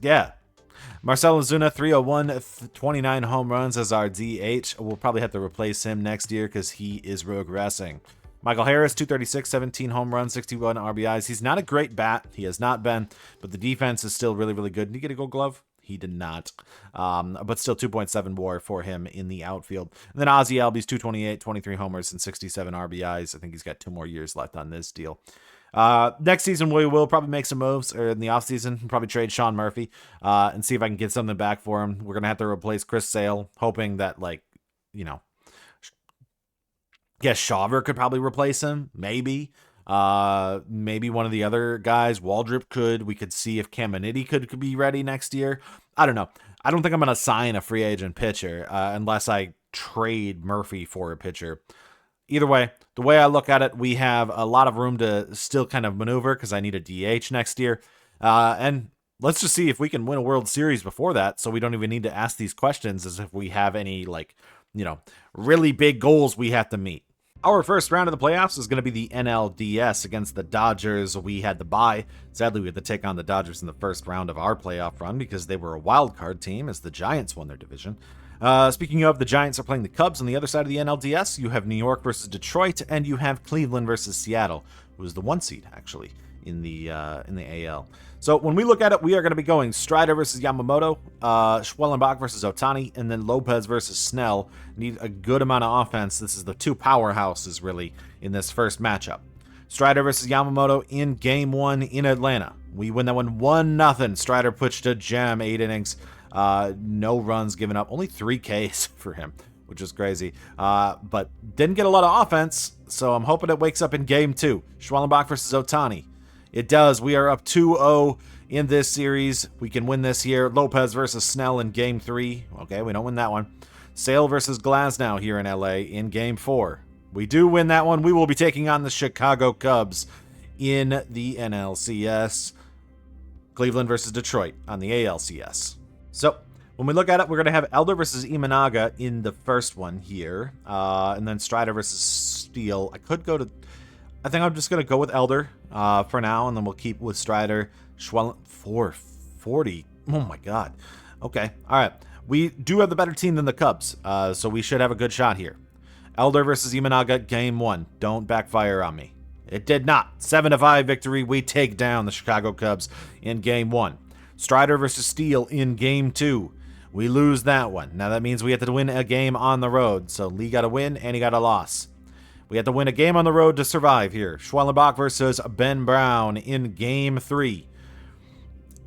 [SPEAKER 3] yeah. Marcell Ozuna, 301, 29 home runs as our DH. We'll probably have to replace him next year because he is regressing. Michael Harris, 236, 17 home runs, 61 RBIs. He's not a great bat. He has not been, but the defense is still really, really good. Did he get a Gold Glove? He did not. But still 2.7 WAR for him in the outfield. And then Ozzie Albies, 228, 23 homers, and 67 RBIs. I think he's got 2 more years left on this deal. Next season, we will probably make some moves, or in the offseason, probably trade Sean Murphy and see if I can get something back for him. We're going to have to replace Chris Sale, hoping that, Shawver could probably replace him, maybe. Maybe one of the other guys, Waldrop could. We could see if Caminiti could be ready next year. I don't know. I don't think I'm going to sign a free agent pitcher unless I trade Murphy for a pitcher. Either way, the way I look at it, we have a lot of room to still kind of maneuver because I need a DH next year. And let's just see if we can win a World Series before that, so we don't even need to ask these questions as if we have any, really big goals we have to meet. Our first round of the playoffs is going to be the NLDS against the Dodgers. We had to bye. Sadly, we had to take on the Dodgers in the first round of our playoff run because they were a wild card team as the Giants won their division. Speaking of, the Giants are playing the Cubs on the other side of the NLDS. You have New York versus Detroit, and you have Cleveland versus Seattle, who is the 1 seed, actually, in the AL. So when we look at it, we are going to be going Strider versus Yamamoto, Schwellenbach versus Ohtani, and then Lopez versus Snell. Need a good amount of offense. This is the 2 powerhouses, really, in this first matchup. Strider versus Yamamoto in Game 1 in Atlanta. We win that one 1-0. Strider pitched a gem, 8 innings. No runs given up. Only 3 Ks for him, which is crazy. But didn't get a lot of offense, so I'm hoping it wakes up in Game 2. Schwellenbach versus Ohtani. It does. We are up 2-0 in this series. We can win this here. Lopez versus Snell in Game 3. Okay, we don't win that one. Sale versus Glasnow here in LA in Game 4. We do win that one. We will be taking on the Chicago Cubs in the NLCS. Cleveland versus Detroit on the ALCS. So, when we look at it, we're going to have Elder versus Imanaga in the first one here. And then Strider versus Steele. I think I'm just going to go with Elder for now, and then we'll keep with Strider. 440. Oh my god. Okay. All right. We do have the better team than the Cubs, so we should have a good shot here. Elder versus Imanaga, Game 1. Don't backfire on me. It did not. 7-5 victory. We take down the Chicago Cubs in Game 1. Strider versus Steele in Game 2. We lose that one. Now that means we have to win a game on the road. So Lee got a win and he got a loss. We have to win a game on the road to survive here. Schwellenbach versus Ben Brown in Game 3.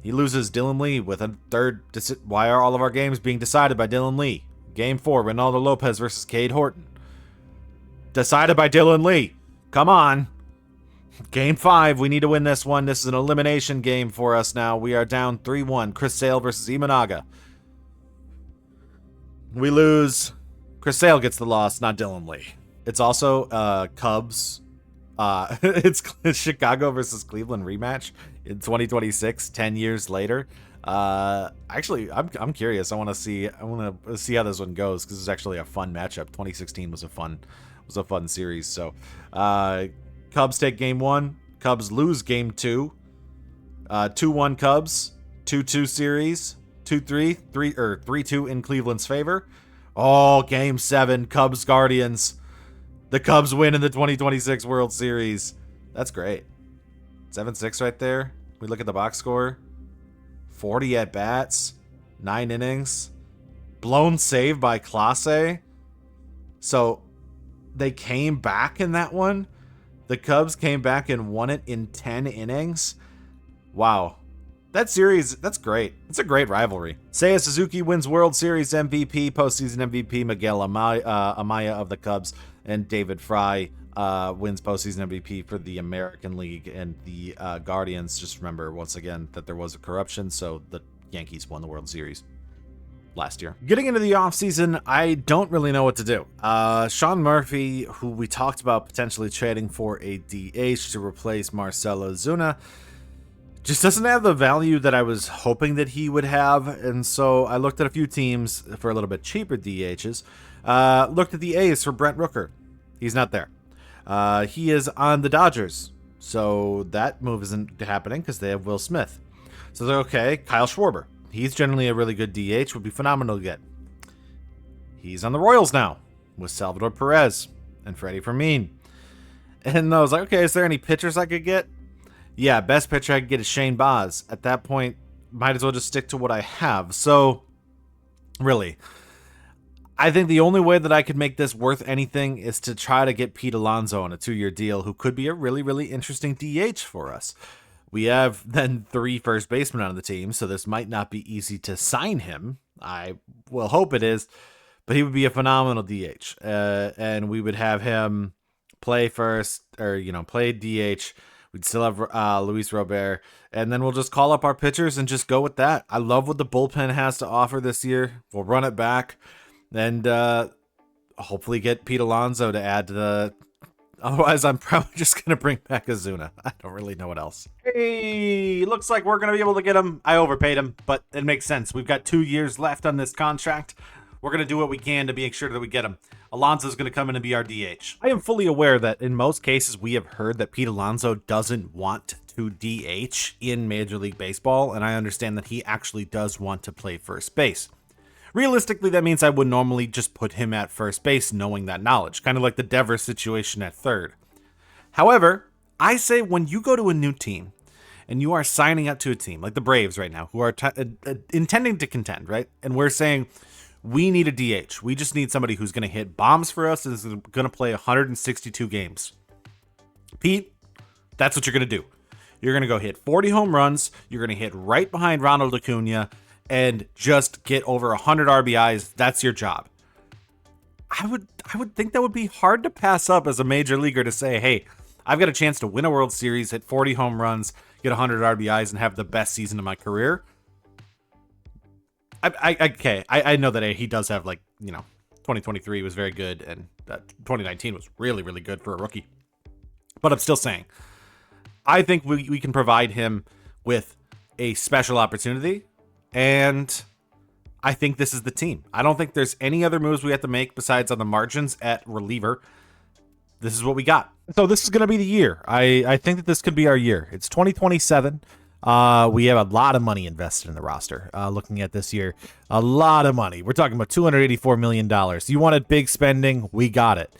[SPEAKER 3] He loses Dylan Lee with a third. Why are all of our games being decided by Dylan Lee? Game 4, Ronaldo Lopez versus Cade Horton. Decided by Dylan Lee. Come on. Game 5, we need to win this one. This is an elimination game for us now. We are down 3-1. Chris Sale versus Imanaga. We lose. Chris Sale gets the loss, not Dylan Lee. It's also Cubs. It's Chicago versus Cleveland rematch in 2026, 10 years later. Actually, I'm curious. I want to see how this one goes because it's actually a fun matchup. 2016 was a fun series. So, Cubs take Game 1. Cubs lose Game 2. 2-1 Cubs. 2-2 series. 2-3. 3-2 in Cleveland's favor. Oh, Game 7. Cubs Guardians. The Cubs win in the 2026 World Series. That's great. 7-6 right there. We look at the box score. 40 at-bats, 9 innings, blown save by Clase. So they came back in that one. The Cubs came back and won it in 10 innings. Wow. That series, that's great. It's a great rivalry. Seiya Suzuki wins World Series MVP, postseason MVP Miguel Amaya of the Cubs, and David Fry wins postseason MVP for the American League and the Guardians. Just remember, once again, that there was a corruption, so the Yankees won the World Series last year. Getting into the offseason, I don't really know what to do. Sean Murphy, who we talked about potentially trading for a DH to replace Marcell Ozuna, just doesn't have the value that I was hoping that he would have, and so I looked at a few teams for a little bit cheaper DHs. Looked at the A's for Brent Rooker. He's not there. He is on the Dodgers, so that move isn't happening because they have Will Smith. So they're okay. Kyle Schwarber. He's generally a really good DH. Would be phenomenal to get. He's on the Royals now with Salvador Perez and Freddie Fermin. And I was like, okay, is there any pitchers I could get? Yeah, best pitcher I could get is Shane Baz. At that point, might as well just stick to what I have. So, really, I think the only way that I could make this worth anything is to try to get Pete Alonso on a 2-year deal, who could be a really, really interesting DH for us. We have then 3 first basemen on the team, so this might not be easy to sign him. I will hope it is, but he would be a phenomenal DH. And we would have him play first, or, play DH. We'd still have Luis Robert, and then we'll just call up our pitchers and just go with that. I love what the bullpen has to offer this year. We'll run it back, and hopefully get Pete Alonso to add to the... Otherwise, I'm probably just going to bring back Ozuna. I don't really know what else. Hey, looks like we're going to be able to get him. I overpaid him, but it makes sense. We've got 2 years left on this contract. We're going to do what we can to make sure that we get him. Alonso's going to come in and be our DH. I am fully aware that in most cases we have heard that Pete Alonso doesn't want to DH in Major League Baseball, and I understand that he actually does want to play first base. Realistically, that means I would normally just put him at first base knowing that knowledge, kind of like the Devers situation at third. However, I say when you go to a new team and you are signing up to a team like the Braves right now, who are intending to contend, right? And we're saying, we need a DH. We just need somebody who's going to hit bombs for us and is going to play 162 games. Pete, that's what you're going to do. You're going to go hit 40 home runs. You're going to hit right behind Ronald Acuna and just get over 100 RBIs. That's your job. I would think that would be hard to pass up as a major leaguer to say, hey, I've got a chance to win a World Series, hit 40 home runs, get 100 RBIs, and have the best season of my career. I know that he does have 2023 was very good, and 2019 was really, really good for a rookie. But I'm still saying, I think we can provide him with a special opportunity, and I think this is the team. I don't think there's any other moves we have to make besides on the margins at reliever. This is what we got. So this is going to be the year. I think that this could be our year. It's 2027. We have a lot of money invested in the roster. Looking at this year, a lot of money. We're talking about $284 million. You wanted big spending, we got it.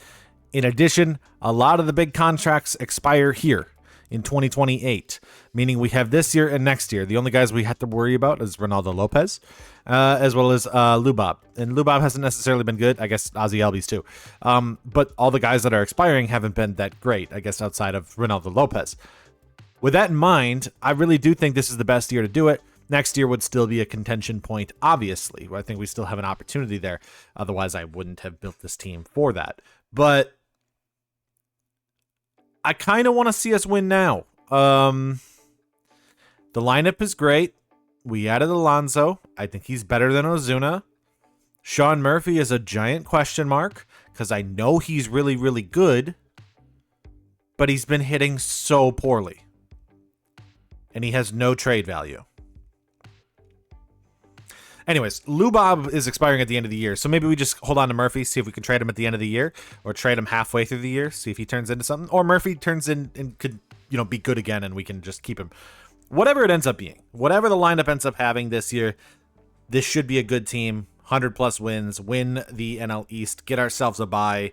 [SPEAKER 3] In addition, a lot of the big contracts expire here in 2028, meaning we have this year and next year. The only guys we have to worry about is Ronaldo Lopez, as well as Lubab. And Lubab hasn't necessarily been good. I guess Ozzy Albies too. But all the guys that are expiring haven't been that great, I guess, outside of Ronaldo Lopez. With that in mind, I really do think this is the best year to do it. Next year would still be a contention point, obviously. I think we still have an opportunity there. Otherwise, I wouldn't have built this team for that. But I kind of want to see us win now. The lineup is great. We added Alonso. I think he's better than Ozuna. Sean Murphy is a giant question mark because I know he's really, really good, but he's been hitting so poorly. And he has no trade value. Anyways, Lubab is expiring at the end of the year, so maybe we just hold on to Murphy, see if we can trade him at the end of the year, or trade him halfway through the year, see if he turns into something, or Murphy turns in and could, be good again, and we can just keep him. Whatever it ends up being, whatever the lineup ends up having this year, this should be a good team. 100+ wins, win the NL East, get ourselves a bye,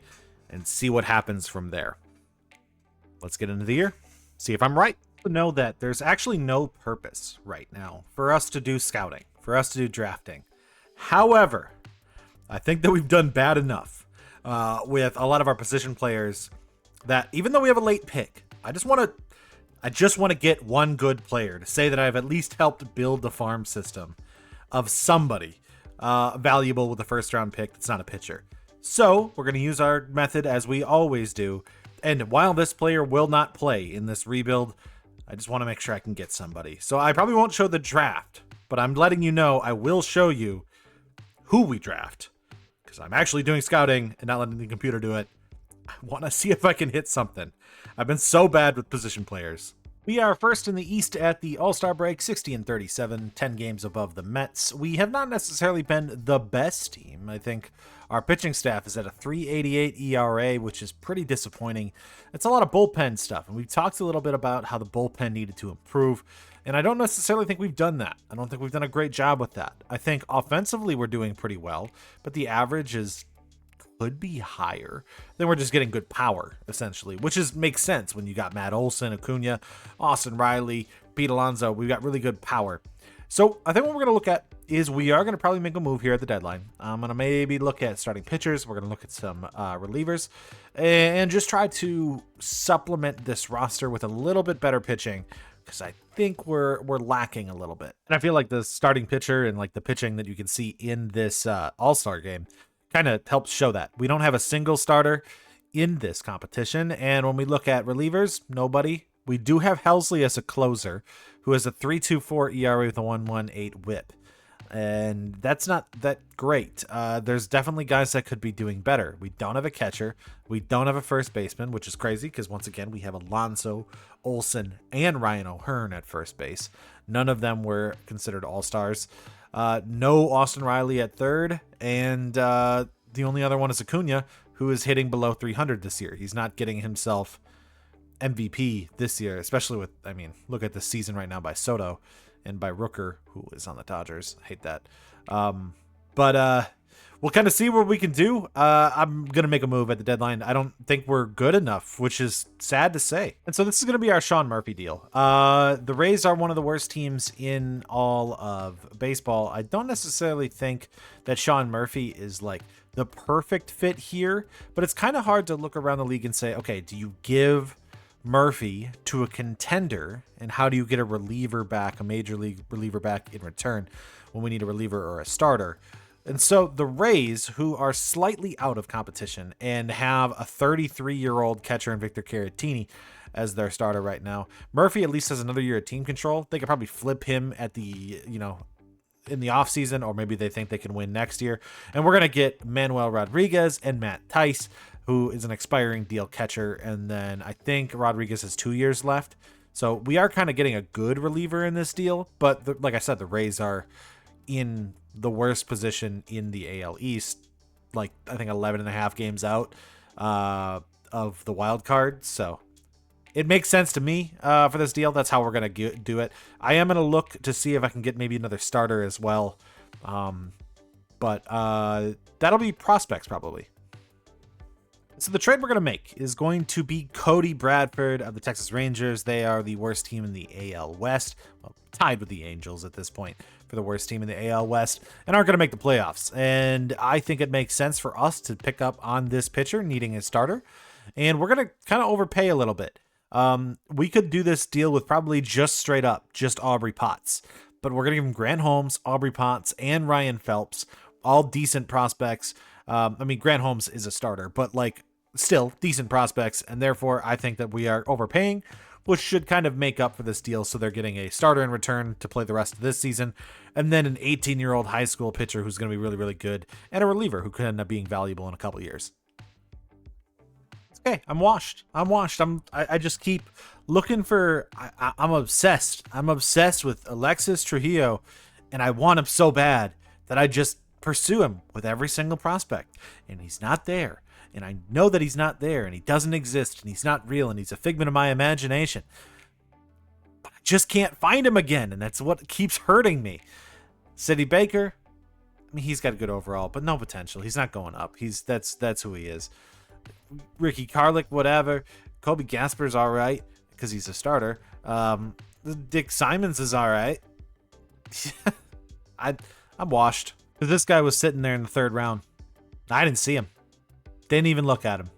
[SPEAKER 3] and see what happens from there. Let's get into the year, see if I'm right. Know that there's actually no purpose right now for us to do scouting, for us to do drafting. However, I think that we've done bad enough with a lot of our position players that even though we have a late pick, I just want to get one good player to say that I've at least helped build the farm system of somebody valuable with a first round pick that's not a pitcher. So we're going to use our method as we always do. And while this player will not play in this rebuild, I just want to make sure I can get somebody. So I probably won't show the draft, but I'm letting you know I will show you who we draft. Because I'm actually doing scouting and not letting the computer do it. I want to see if I can hit something. I've been so bad with position players. We are first in the East at the All-Star break, 60-37, 10 games above the Mets. We have not necessarily been the best team. I think our pitching staff is at a 3.88 ERA, which is pretty disappointing. It's a lot of bullpen stuff, and we've talked a little bit about how the bullpen needed to improve, and I don't necessarily think we've done that. I don't think we've done a great job with that. I think offensively we're doing pretty well, but the average could be higher. Then we're just getting good power, essentially, which makes sense when you got Matt Olson, Acuna, Austin Riley, Pete Alonso. We've got really good power. So I think what we're going to look at is we are going to probably make a move here at the deadline. I'm going to maybe look at starting pitchers. We're going to look at some relievers and just try to supplement this roster with a little bit better pitching, because I think we're lacking a little bit. And I feel like the starting pitcher and like the pitching that you can see in this All-Star game kind of helps show that. We don't have a single starter in this competition, and when we look at relievers, nobody. We do have Helsley as a closer, who has a 3.24 ERA with a 1.18 WHIP, and that's not that great. There's definitely guys that could be doing better. We don't have a catcher. We don't have a first baseman, which is crazy because once again we have Alonso, Olson, and Ryan O'Hearn at first base. None of them were considered all-stars. No Austin Riley at third, and the only other one is Acuna, who is hitting below 300 this year. He's not getting himself MVP this year, especially with, look at the season right now by Soto and by Rooker, who is on the Dodgers. I hate that. But we'll kind of see what we can do. I'm going to make a move at the deadline. I don't think we're good enough, which is sad to say. And so this is going to be our Sean Murphy deal. The Rays are one of the worst teams in all of baseball. I don't necessarily think that Sean Murphy is like the perfect fit here, but it's kind of hard to look around the league and say, okay, do you give Murphy to a contender, and how do you get a reliever back, a major league reliever back in return when we need a reliever or a starter? And so the Rays, who are slightly out of competition and have a 33-year-old catcher in Victor Caratini as their starter right now, Murphy at least has another year of team control. They could probably flip him at the, in the offseason, or maybe they think they can win next year. And we're going to get Manuel Rodriguez and Matt Tice, who is an expiring deal catcher. And then I think Rodriguez has 2 years left. So we are kind of getting a good reliever in this deal. But like I said, the Rays are in the worst position in the AL East, like I think 11 and a half games out of the wild card. So it makes sense to me for this deal. That's how we're going to do it. I am going to look to see if I can get maybe another starter as well. But that'll be prospects probably. So the trade we're going to make is going to be Cody Bradford of the Texas Rangers. They are the worst team in the AL West, well, tied with the Angels at this point for the worst team in the AL West, and aren't going to make the playoffs. And I think it makes sense for us to pick up on this pitcher needing a starter, and we're going to kind of overpay a little bit. We could do this deal with probably just straight up, just Aubrey Potts, but we're going to give him Grant Holmes, Aubrey Potts, and Ryan Phelps, all decent prospects. Grant Holmes is a starter, but still decent prospects, and therefore I think that we are overpaying, which should kind of make up for this deal. So they're getting a starter in return to play the rest of this season, and then an 18-year-old high school pitcher who's going to be really, really good, and a reliever who could end up being valuable in a couple years. Okay, I'm washed. I just keep looking for. I'm obsessed. I'm obsessed with Alexis Trujillo, and I want him so bad that I just pursue him with every single prospect, and he's not there. And I know that he's not there, and he doesn't exist, and he's not real, and he's a figment of my imagination. But I just can't find him again, and that's what keeps hurting me. City Baker, he's got good overall, but no potential. He's not going up. That's who he is. Ricky Carlick, whatever. Kobe Gasper's all right. because he's a starter. Dick Simons is all right. I'm washed. This guy was sitting there in the third round. I didn't see him. Didn't even look at him.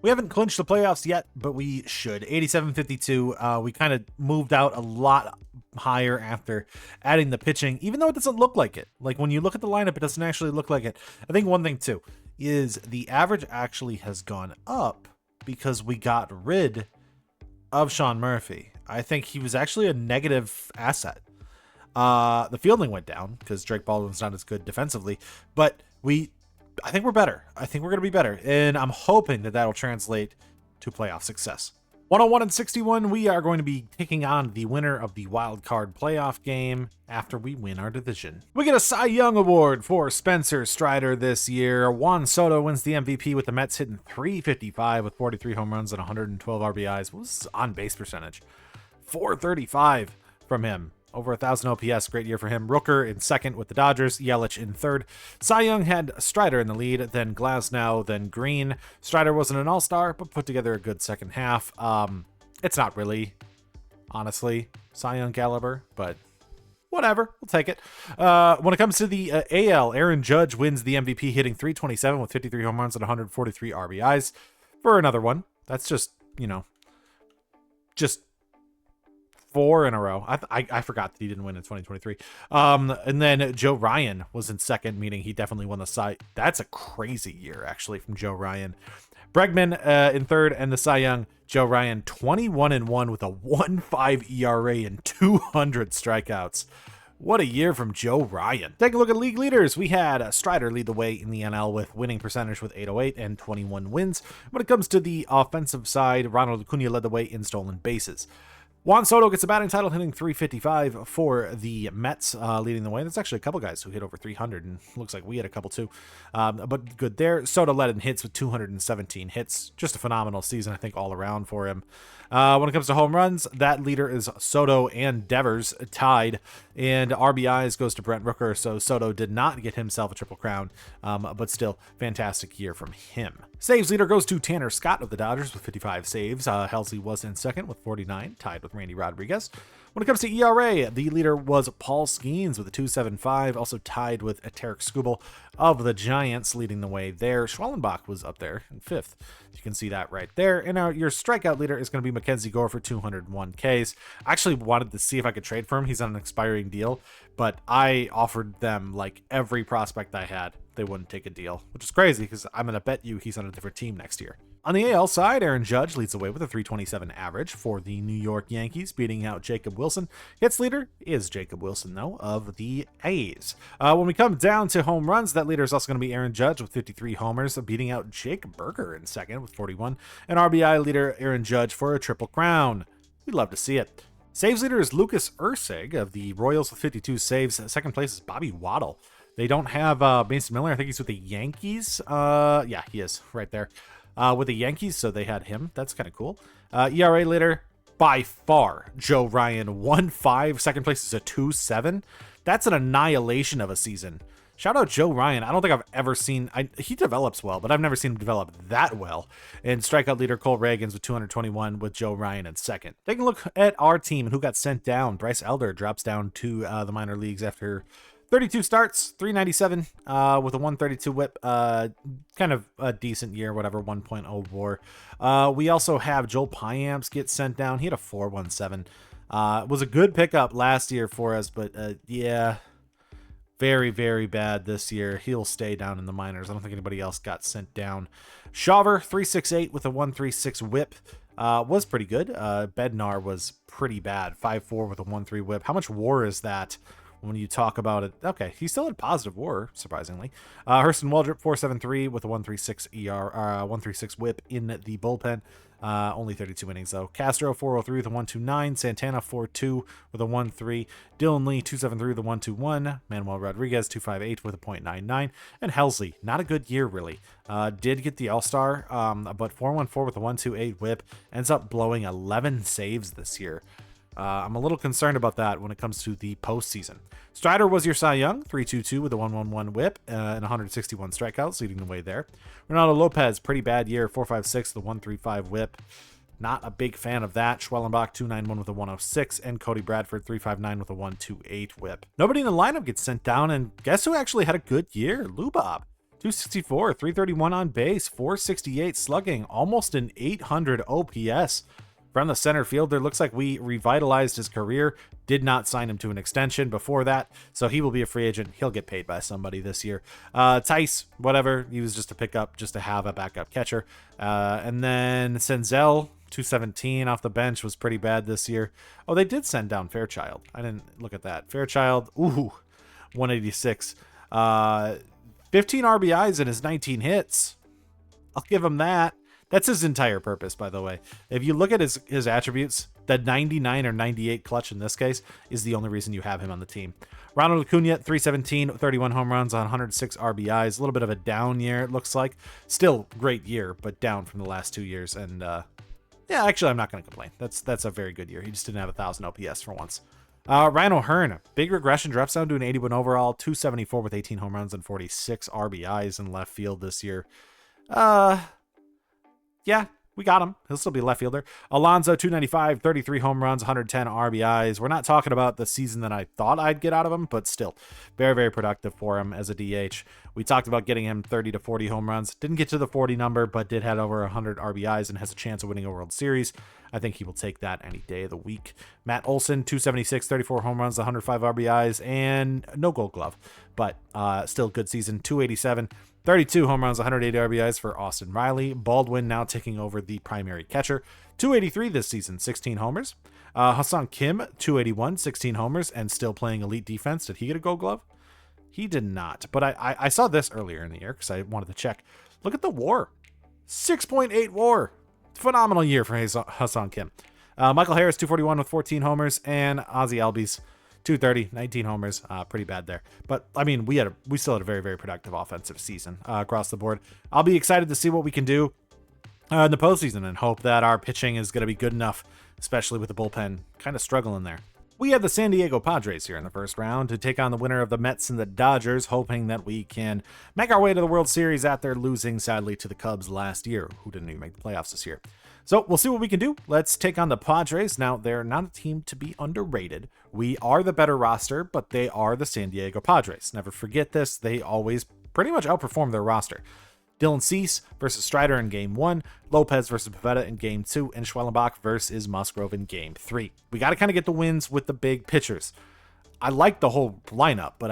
[SPEAKER 3] We haven't clinched the playoffs yet, but we should. 87-52. We kind of moved out a lot higher after adding the pitching, even though it doesn't look like it. Like when you look at the lineup, it doesn't actually look like it. I think one thing too is the average actually has gone up because we got rid of Sean Murphy. I think he was actually a negative asset. The fielding went down because Drake Baldwin's not as good defensively, but I think we're better. I think we're going to be better, and I'm hoping that that'll translate to playoff success. 101-61, we are going to be taking on the winner of the wild card playoff game after we win our division. We get a Cy Young Award for Spencer Strider this year. Juan Soto wins the MVP with the Mets hitting .355 with 43 home runs and 112 RBIs. What was his on-base percentage? .435 from him. Over 1,000 OPS, great year for him. Rooker in second with the Dodgers, Yelich in third. Cy Young had Strider in the lead, then Glasnow, then Green. Strider wasn't an all-star, but put together a good second half. It's not really, honestly, Cy Young caliber, but whatever, we'll take it. When it comes to the AL, Aaron Judge wins the MVP, hitting .327 with 53 home runs and 143 RBIs for another one. That's just 4 in a row. I forgot that he didn't win in 2023. And then Joe Ryan was in second, meaning he definitely won the Cy. That's a crazy year, actually, from Joe Ryan. Bregman in third, and the Cy Young, Joe Ryan, 21-1 with a 1.5 ERA and 200 strikeouts. What a year from Joe Ryan. Take a look at league leaders. We had Strider lead the way in the NL with winning percentage with 808 and 21 wins. When it comes to the offensive side, Ronald Acuna led the way in stolen bases. Juan Soto gets a batting title, hitting .355 for the Mets, leading the way. There's actually a couple guys who hit over 300, and looks like we had a couple too. But good there. Soto led in hits with 217 hits. Just a phenomenal season, I think, all around for him. When it comes to home runs, that leader is Soto and Devers tied, and RBIs goes to Brent Rooker, so Soto did not get himself a triple crown, but still, fantastic year from him. Saves leader goes to Tanner Scott of the Dodgers with 55 saves. Halsey was in second with 49, tied with Randy Rodriguez. When it comes to ERA, the leader was Paul Skeens with a 2.75, also tied with Tarek Skubal of the Giants, leading the way there. Schwellenbach was up there in fifth. You can see that right there. And your strikeout leader is going to be Mackenzie Gore for 201 Ks. I actually wanted to see if I could trade for him. He's on an expiring deal, but I offered them like every prospect I had. They wouldn't take a deal, which is crazy because I'm going to bet you he's on a different team next year. On the AL side, Aaron Judge leads the way with a .327 average for the New York Yankees, beating out Jacob Wilson. Hits leader is Jacob Wilson, though, of the A's. When we come down to home runs, that leader is also going to be Aaron Judge with 53 homers, beating out Jake Burger in second with 41. And RBI leader Aaron Judge for a triple crown. We'd love to see it. Saves leader is Lucas Erceg of the Royals with 52 saves. Second place is Bobby Waddle. They don't have Mason Miller. I think he's with the Yankees. Yeah, he is right there. With the Yankees, so they had him. That's kind of cool. ERA leader, by far, Joe Ryan, 1.5. Second place is a 2.7. That's an annihilation of a season. Shout out Joe Ryan. I don't think I've ever seen... he develops well, but I've never seen him develop that well. And strikeout leader Cole Reagans with 221 with Joe Ryan in second. Taking a look at our team and who got sent down. Bryce Elder drops down to the minor leagues after 32 starts, 397 with a 132 whip. Kind of a decent year, whatever, 1.0 WAR. We also have Joel Piamps get sent down. He had a 4.17. Was a good pickup last year for us, but yeah, very, very bad this year. He'll stay down in the minors. I don't think anybody else got sent down. Shawver, 3.68 with a 1.36 whip. Was pretty good. Bednar was pretty bad, 5.4 with a 1.3 whip. How much WAR is that? When you talk about it, okay, he still had positive WAR, surprisingly. Hurston Waldrop, 4.73 with a 1.36 1.36 whip in the bullpen. Only 32 innings, though. Castro, 4.03 with a 1.29. Santana, 4.2 with a 1.3. Dylan Lee, 2.73 with a 1.21. Manuel Rodriguez, 2.58 with a 0.99. And Helsley, not a good year, really. Did get the All-Star, but 4.14 with a 1.28 whip. Ends up blowing 11 saves this year. I'm a little concerned about that when it comes to the postseason. Strider was your Cy Young, 3.22 with a 1.11 whip and 161 strikeouts, leading the way there. Ronaldo Lopez, pretty bad year, 4.56 with a 1.35 whip. Not a big fan of that. Schwellenbach, 2.91 with a 1.06, and Cody Bradford, 3.59 with a 1.28 whip. Nobody in the lineup gets sent down, and guess who actually had a good year? Lubob. 264, 331 on base, 468 slugging, almost an 800 OPS. From the center fielder, looks like we revitalized his career. Did not sign him to an extension before that, so he will be a free agent. He'll get paid by somebody this year. Tice, whatever, he was just a pickup, just to have a backup catcher. And then Senzel, 217 off the bench, was pretty bad this year. Oh, they did send down Fairchild. I didn't look at that. Fairchild, 186. 15 RBIs in his 19 hits. I'll give him that. That's his entire purpose, by the way. If you look at his attributes, the 99 or 98 clutch in this case is the only reason you have him on the team. Ronald Acuna, 317, 31 home runs on 106 RBIs. A little bit of a down year, it looks like. Still great year, but down from the last 2 years. And yeah, actually, I'm not going to complain. That's a very good year. He just didn't have 1,000 OPS for once. Ryan O'Hearn, big regression, drops down to an 81 overall, 274 with 18 home runs and 46 RBIs in left field this year. Yeah, we got him. He'll still be a left fielder. Alonso, 295, 33 home runs, 110 RBIs. We're not talking about the season that I thought I'd get out of him, but still very, very productive for him as a DH. We talked about getting him 30 to 40 home runs. Didn't get to the 40 number, but did have over 100 RBIs and has a chance of winning a World Series. I think he will take that any day of the week. Matt Olson, 276, 34 home runs, 105 RBIs, and no Gold Glove, but still good season. 287, 32 home runs, 180 RBIs for Austin Riley. Baldwin now taking over the primary catcher. 283 this season, 16 homers. Hassan Kim, 281, 16 homers, and still playing elite defense. Did he get a Gold Glove? He did not, but I saw this earlier in the year because I wanted to check. Look at the WAR. 6.8 WAR. Phenomenal year for Hassan Kim. Michael Harris, 241 with 14 homers, and Ozzy Albies, 230, 19 homers. Pretty bad there. But, I mean, we still had a very, very productive offensive season across the board. I'll be excited to see what we can do in the postseason and hope that our pitching is going to be good enough, especially with the bullpen kind of struggling there. We have the San Diego Padres here in the first round to take on the winner of the Mets and the Dodgers, hoping that we can make our way to the World Series after losing, sadly, to the Cubs last year, who didn't even make the playoffs this year. So we'll see what we can do. Let's take on the Padres. Now, they're not a team to be underrated. We are the better roster, but they are the San Diego Padres. Never forget this. They always pretty much outperform their roster. Dylan Cease versus Strider in Game 1, Lopez versus Pivetta in Game 2, and Schwellenbach versus Musgrove in Game 3. We got to kind of get the wins with the big pitchers. I like the whole lineup, but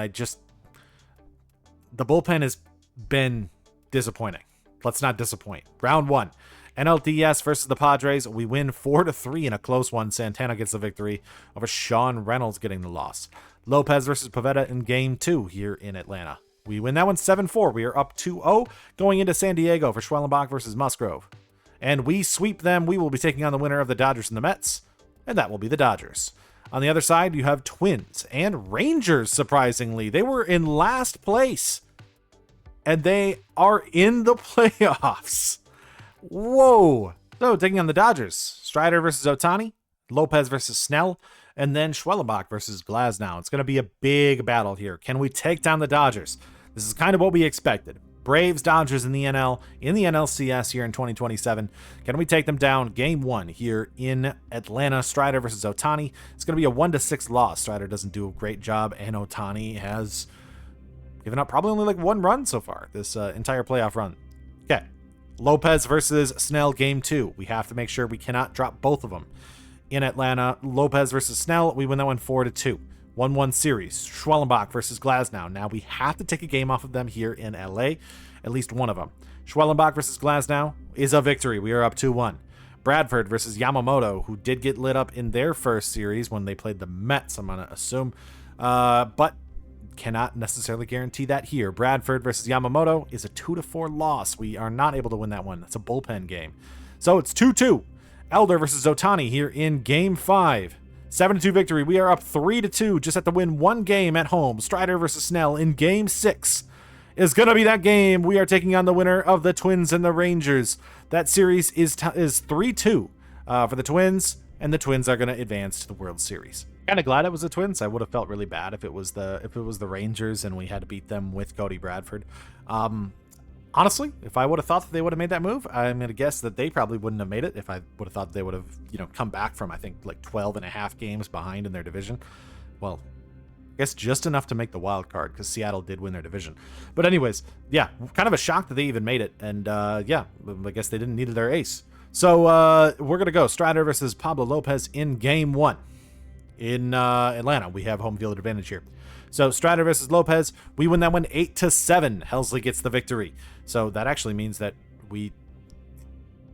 [SPEAKER 3] the bullpen has been disappointing. Let's not disappoint. Round 1, NLDS versus the Padres. We win 4-3 in a close one. Santana gets the victory over Sean Reynolds getting the loss. Lopez versus Pivetta in Game 2 here in Atlanta. We win that one 7-4. We are up 2-0 going into San Diego for Schwellenbach versus Musgrove. And we sweep them. We will be taking on the winner of the Dodgers and the Mets, and that will be the Dodgers. On the other side, you have Twins and Rangers, surprisingly. They were in last place, and they are in the playoffs. Whoa. So, taking on the Dodgers, Strider versus Ohtani, Lopez versus Snell, and then Schwellenbach versus Glasnow. It's going to be a big battle here. Can we take down the Dodgers? This is kind of what we expected. Braves, Dodgers in the NL, in the NLCS here in 2027. Can we take them down? Game 1 here in Atlanta. Strider versus Ohtani. It's going to be a 1-6 loss. Strider doesn't do a great job, and Ohtani has given up probably only like 1 run so far this entire playoff run. Okay. Lopez versus Snell, Game 2. We have to make sure we cannot drop both of them. In Atlanta, Lopez versus Snell, we win that one 4-2. 1-1 series. Schwellenbach versus Glasnow. Now we have to take a game off of them here in LA, at least one of them. Schwellenbach versus Glasnow is a victory. We are up 2-1. Bradford versus Yamamoto, who did get lit up in their first series when they played the Mets, I'm going to assume, but cannot necessarily guarantee that here. Bradford versus Yamamoto is a 2-4 loss. We are not able to win that one. That's a bullpen game. So it's 2-2. Elder versus Ohtani here in Game 5. 7-2 victory. We are up 3-2. Just have to win 1 game at home. Strider versus Snell in Game 6 is going to be that game. We are taking on the winner of the Twins and the Rangers. That series is 3-2 for the Twins. and the Twins are going to advance to the World Series. Kind of glad it was the Twins. I would have felt really bad if it was the Rangers and we had to beat them with Cody Bradford. Honestly, if I would have thought that they would have made that move, I'm going to guess that they probably wouldn't have made it if I would have thought they would have, come back from, I think, like 12 and a half games behind in their division. Well, I guess just enough to make the wild card because Seattle did win their division. But anyways, yeah, kind of a shock that they even made it. And yeah, I guess they didn't need their ace. So we're going to go Strider versus Pablo Lopez in game 1 in Atlanta. We have home field advantage here. So Strider versus Lopez, we win that one 8-7. Helsley gets the victory. So that actually means that we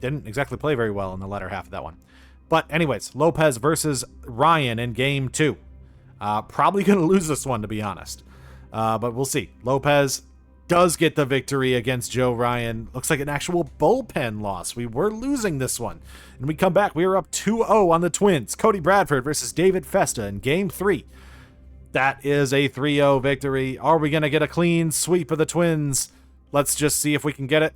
[SPEAKER 3] didn't exactly play very well in the latter half of that one. But anyways, Lopez versus Ryan in game 2. Probably going to lose this one, to be honest. But we'll see. Lopez does get the victory against Joe Ryan. Looks like an actual bullpen loss. We were losing this one. And we come back. We are up 2-0 on the Twins. Cody Bradford versus David Festa in game 3. That is a 3-0 victory. Are we going to get a clean sweep of the Twins? Let's just see if we can get it.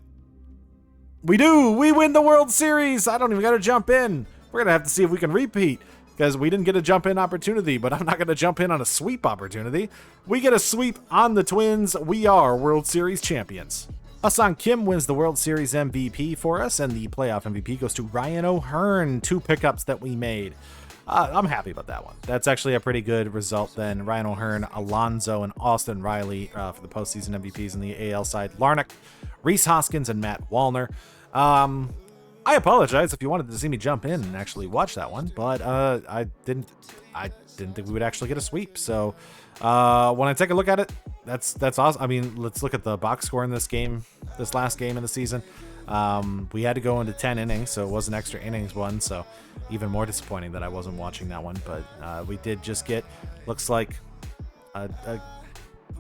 [SPEAKER 3] We do! We win the World Series! I don't even got to jump in. We're going to have to see if we can repeat because we didn't get a jump in opportunity, but I'm not going to jump in on a sweep opportunity. We get a sweep on the Twins. We are World Series champions. Hassan Kim wins the World Series MVP for us, and the playoff MVP goes to Ryan O'Hearn. 2 pickups that we made. I'm happy about that one. That's actually a pretty good result then. Ryan O'Hearn, Alonso, and Austin Riley for the postseason MVPs in the AL side. Larnach, Rhys Hoskins, and Matt Wallner. I apologize if you wanted to see me jump in and actually watch that one, but I didn't think we would actually get a sweep. So when I take a look at it, that's awesome. I mean, let's look at the box score in this last game of the season. We had to go into 10 innings, so it was an extra innings one, so even more disappointing that I wasn't watching that one. But we did just get, looks like a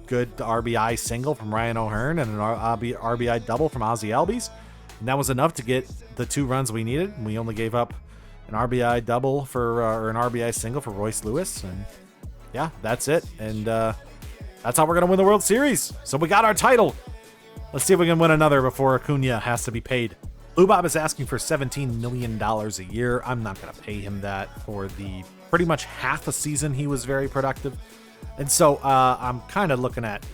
[SPEAKER 3] good RBI single from Ryan O'Hearn and an RBI double from Ozzie Albies. And that was enough to get the 2 runs we needed. We only gave up an RBI double or an RBI single for Royce Lewis. And yeah, that's it. And that's how we're going to win the World Series. So we got our title. Let's see if we can win another before Acuna has to be paid. Lubob is asking for $17 million a year. I'm not going to pay him that for the pretty much half a season he was very productive. And so I'm kind of looking at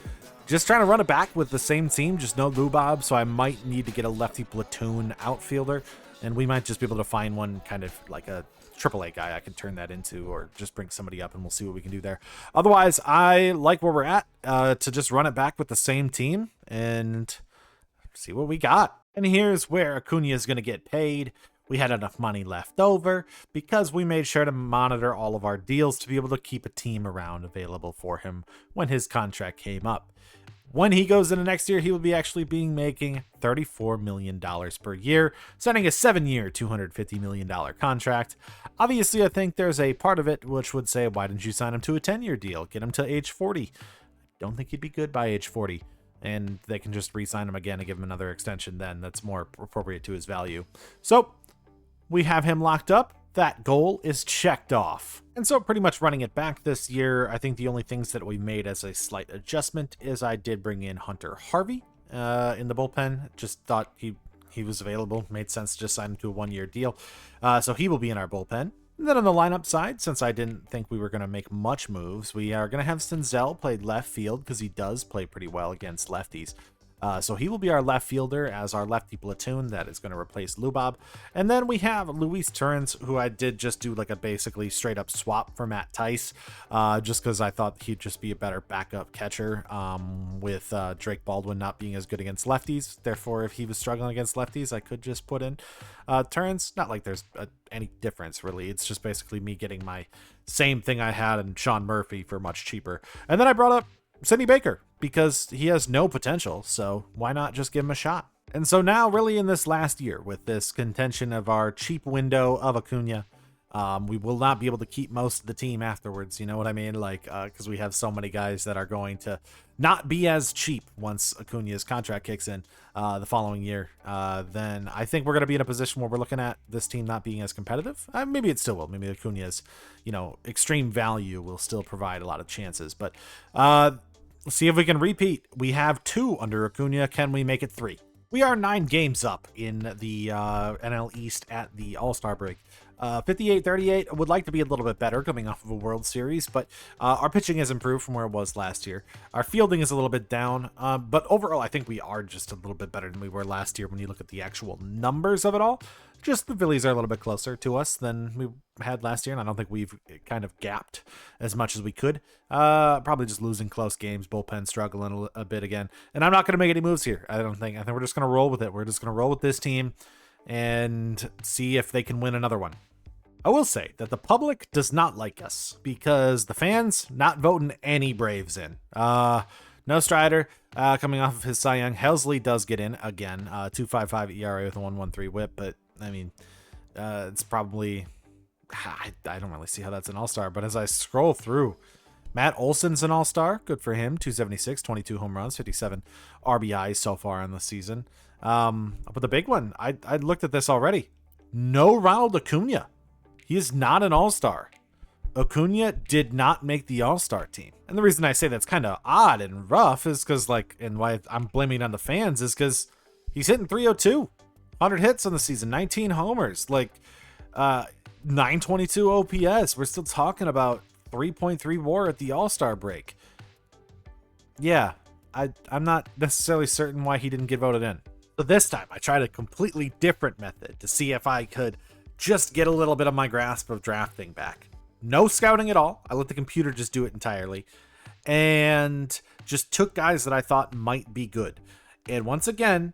[SPEAKER 3] just trying to run it back with the same team, just no Lubob. So I might need to get a lefty platoon outfielder. And we might just be able to find one kind of like a AAA guy I could turn that into, or just bring somebody up and we'll see what we can do there. Otherwise, I like where we're at to just run it back with the same team and see what we got. And here's where Acuna is going to get paid. We had enough money left over because we made sure to monitor all of our deals to be able to keep a team around available for him when his contract came up. When he goes into next year, he will be actually making $34 million per year, signing a 7-year, $250 million contract. Obviously, I think there's a part of it which would say, why didn't you sign him to a 10-year deal? Get him to age 40. Don't think he'd be good by age 40. And they can just re-sign him again and give him another extension then. That's more appropriate to his value. So we have him locked up. That goal is checked off. And so pretty much running it back this year, I think the only things that we made as a slight adjustment is I did bring in Hunter Harvey in the bullpen. Just thought he was available. Made sense to just sign him to a 1-year deal. So he will be in our bullpen. And then on the lineup side, since I didn't think we were going to make much moves, we are going to have Senzel play left field because he does play pretty well against lefties. So he will be our left fielder as our lefty platoon that is going to replace Lubob. And then we have Luis Turns, who I did just do like a basically straight up swap for Matt Tice, just because I thought he'd just be a better backup catcher with Drake Baldwin not being as good against lefties. Therefore, if he was struggling against lefties, I could just put in Turns. Not like there's any difference really. It's just basically me getting my same thing I had in Sean Murphy for much cheaper. And then I brought up Sidney Baker because he has no potential, so why not just give him a shot? And so now really in this last year with this contention of our cheap window of Acuna, we will not be able to keep most of the team afterwards, you know what I mean? Like, because we have so many guys that are going to not be as cheap once Acuna's contract kicks in the following year. Then I think we're going to be in a position where we're looking at this team not being as competitive. Maybe it still will. Maybe Acuna's, extreme value will still provide a lot of chances. But let's see if we can repeat. We have 2 under Acuna. Can we make it 3? We are 9 games up in the NL East at the All-Star break. 58-38 would like to be a little bit better coming off of a World Series, but our pitching has improved from where it was last year. Our fielding is a little bit down, but overall, I think we are just a little bit better than we were last year when you look at the actual numbers of it all. Just the Phillies are a little bit closer to us than we had last year, and I don't think we've kind of gapped as much as we could. Probably just losing close games, bullpen struggling a bit again. And I'm not going to make any moves here, I don't think. I think we're just going to roll with it. We're just going to roll with this team and see if they can win another one. I will say that the public does not like us because the fans not voting any Braves in. No Strider coming off of his Cy Young. Helsley does get in again. 2.55 ERA with a 1.13 whip, but I mean, it's probably, I don't really see how that's an all-star, but as I scroll through, Matt Olson's an all-star. Good for him. 276, 22 home runs, 57 RBIs so far in the season. But the big one, I looked at this already. No Ronald Acuna. He is not an all-star. Acuna did not make the all-star team. And the reason I say that's kind of odd and rough is because, like, and why I'm blaming it on the fans is because he's hitting 302. 100 hits on the season, 19 homers, like 922 OPS. We're still talking about 3.3 WAR at the All-Star break. Yeah, I'm not necessarily certain why he didn't get voted in. So this time, I tried a completely different method to see if I could just get a little bit of my grasp of drafting back. No scouting at all. I let the computer just do it entirely. And just took guys that I thought might be good. And once again,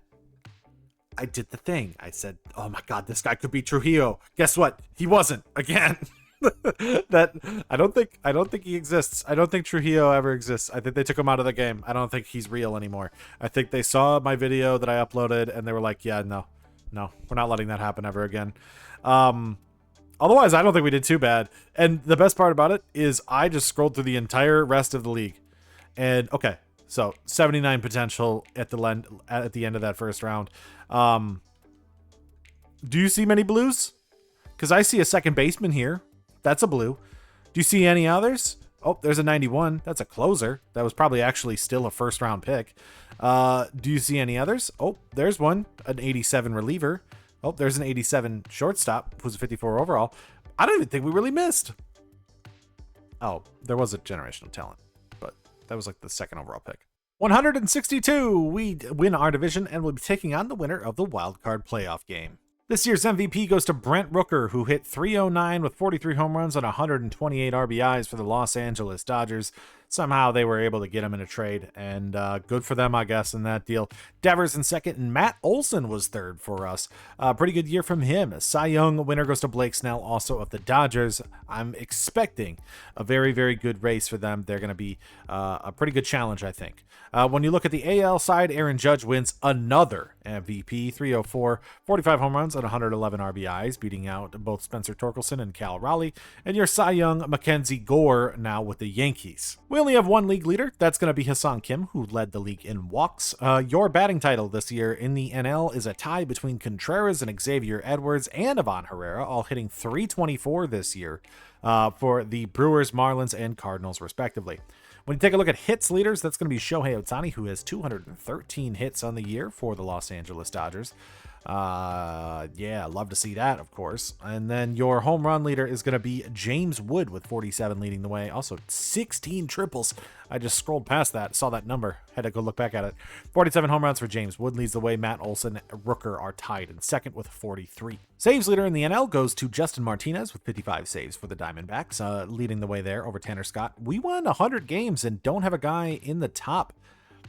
[SPEAKER 3] I did the thing. I said, oh my God, this guy could be Trujillo. Guess what? He wasn't again. That I don't think he exists. I don't think Trujillo ever exists. I think they took him out of the game. I don't think he's real anymore. I think they saw my video that I uploaded and they were like, yeah, no, we're not letting that happen ever again. Otherwise, I don't think we did too bad. And the best part about it is I just scrolled through the entire rest of the league. And okay, so 79 potential at the end of that first round. Do you see many blues? Because I see a second baseman here. That's a blue. Do you see any others? Oh, there's a 91. That's a closer. That was probably actually still a first round pick. Do you see any others? Oh, there's one. An 87 reliever. Oh, there's an 87 shortstop who's a 54 overall. I don't even think we really missed. Oh, there was a generational talent, but that was like the second overall pick. 162, we win our division and we'll be taking on the winner of the wild card playoff game. This year's MVP goes to Brent Rooker, who hit 309 with 43 home runs and 128 RBIs for the Los Angeles Dodgers. Somehow they were able to get him in a trade, and good for them, I guess, in that deal. Devers in second, and Matt Olson was third for us. Pretty good year from him. Cy Young winner goes to Blake Snell, also of the Dodgers. I'm expecting a very, very good race for them. They're going to be a pretty good challenge, I think. When you look at the AL side, Aaron Judge wins another MVP, 304, 45 home runs and 111 RBIs, beating out both Spencer Torkelson and Cal Raleigh. And your Cy Young, Mackenzie Gore, now with the Yankees. We only have one league leader. That's going to be Hassan Kim, who led the league in walks. Your batting title this year in the NL is a tie between Contreras and Xavier Edwards and Ivan Herrera, all hitting 324 this year for the Brewers, Marlins, and Cardinals, respectively. When you take a look at hits leaders, that's going to be Shohei Ohtani, who has 213 hits on the year for the Los Angeles Dodgers. Yeah, love to see that, of course. And then your home run leader is going to be James Wood with 47 leading the way. Also 16 triples. I just scrolled past that, saw that number, had to go look back at it. 47 home runs for James Wood leads the way. Matt Olson, Rooker are tied in second with 43. Saves leader in the NL goes to Justin Martinez with 55 saves for the Diamondbacks, leading the way there over Tanner Scott. We won 100 games and don't have a guy in the top.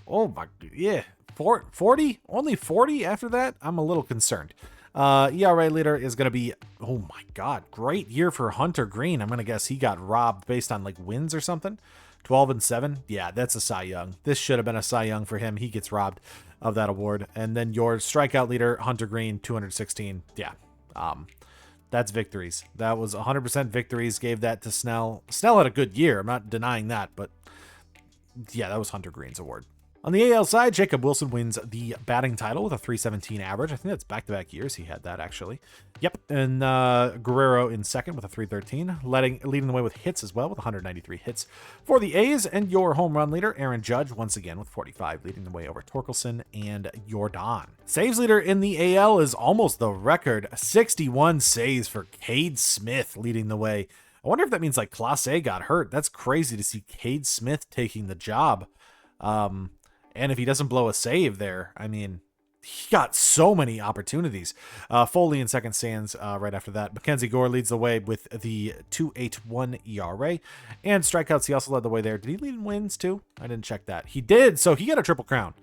[SPEAKER 3] Oh my, yeah. 40? Only 40 after that? I'm a little concerned. ERA leader is going to be, oh my God, great year for Hunter Green. I'm going to guess he got robbed based on like wins or something. 12-7. Yeah, that's a Cy Young. This should have been a Cy Young for him. He gets robbed of that award. And then your strikeout leader, Hunter Green, 216. Yeah. That's victories. That was 100% victories. Gave that to Snell. Snell had a good year. I'm not denying that, but yeah, that was Hunter Green's award. On the AL side, Jacob Wilson wins the batting title with a 317 average. I think that's back-to-back years he had that, actually. Yep, and Guerrero in second with a 313, leading the way with hits as well with 193 hits for the A's. And your home run leader, Aaron Judge, once again with 45, leading the way over Torkelson and Jordan. Saves leader in the AL is almost the record, 61 saves for Cade Smith, leading the way. I wonder if that means like Clase got hurt. That's crazy to see Cade Smith taking the job. And if he doesn't blow a save there, I mean, he got so many opportunities. Foley in second stands right after that. Mackenzie Gore leads the way with the 2.81 ERA. And strikeouts, he also led the way there. Did he lead in wins too? I didn't check that. He did, so he got a triple crown.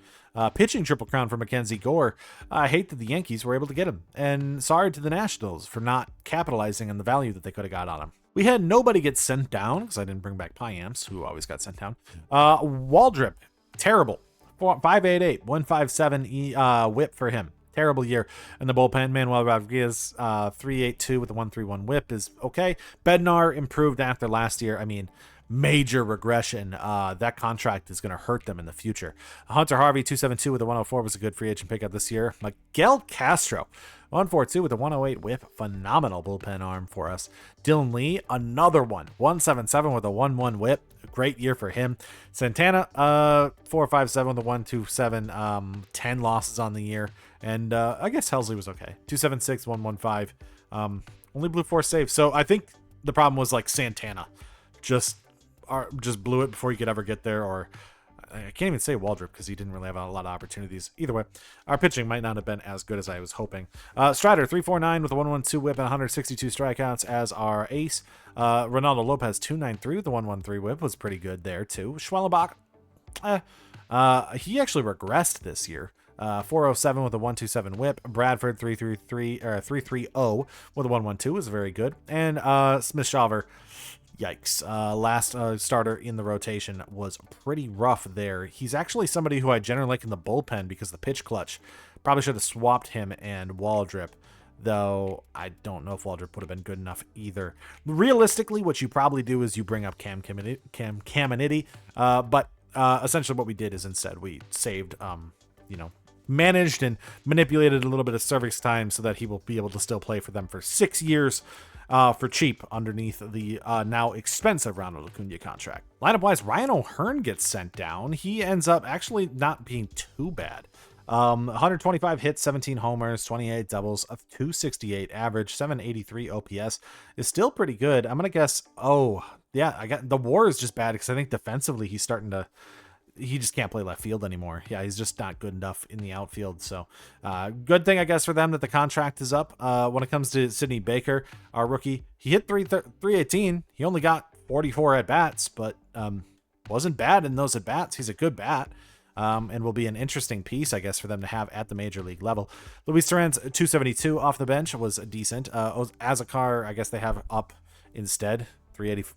[SPEAKER 3] Pitching triple crown for Mackenzie Gore. I hate that the Yankees were able to get him. And sorry to the Nationals for not capitalizing on the value that they could have got on him. We had nobody get sent down, because I didn't bring back Piamps, who always got sent down. Waldrip, terrible. 5.88, 157 whip for him. Terrible year in the bullpen. Manuel Rodriguez, 3.82 with a 131 whip is okay. Bednar improved after last year. I mean, major regression. That contract is going to hurt them in the future. Hunter Harvey, 2.72 with a 104 was a good free agent pickup this year. Miguel Castro, 1.42 with a 108 whip. Phenomenal bullpen arm for us. Dylan Lee, another one. 1.77 with a 1.1 whip. Great year for him. Santana, 4.57 with a 1.27. 10 losses on the year. And I guess Helsley was okay. 2.76, 1.15. Only blew 4 saves. So I think the problem was like Santana just blew it before he could ever get there, or I can't even say Waldrop because he didn't really have a lot of opportunities. Either way, our pitching might not have been as good as I was hoping. Strider, 3.49 with a 1.12 whip and 162 strikeouts as our ace. Ronaldo Lopez, 2.93 with a 1.13 whip was pretty good there too. Schwellenbach, he actually regressed this year. 4.07 with a 1.27 whip. Bradford 3.30 with a 1.12 was very good. And Smith Shawver, yikes. Last starter in the rotation was pretty rough there. He's actually somebody who I generally like in the bullpen because the pitch clutch. Probably should have swapped him and Waldrip, though I don't know if Waldrip would have been good enough either. Realistically, what you probably do is you bring up Cam Caminiti, but essentially what we did is instead we saved, managed and manipulated a little bit of service time so that he will be able to still play for them for 6 years for cheap underneath the now expensive Ronald Acuna contract. Lineup-wise, Ryan O'Hearn gets sent down. He ends up actually not being too bad. 125 hits, 17 homers, 28 doubles, a 268 average, 783 OPS is still pretty good. I'm going to guess, I got the WAR is just bad because I think defensively he just can't play left field anymore. Yeah, he's just not good enough in the outfield. So good thing, I guess, for them that the contract is up. When it comes to Sidney Baker, our rookie, he hit 318. He only got 44 at-bats, but wasn't bad in those at-bats. He's a good bat. And will be an interesting piece, I guess, for them to have at the major league level. Luis Torrens, 272 off the bench was decent. Azakar, I guess they have up instead, 380.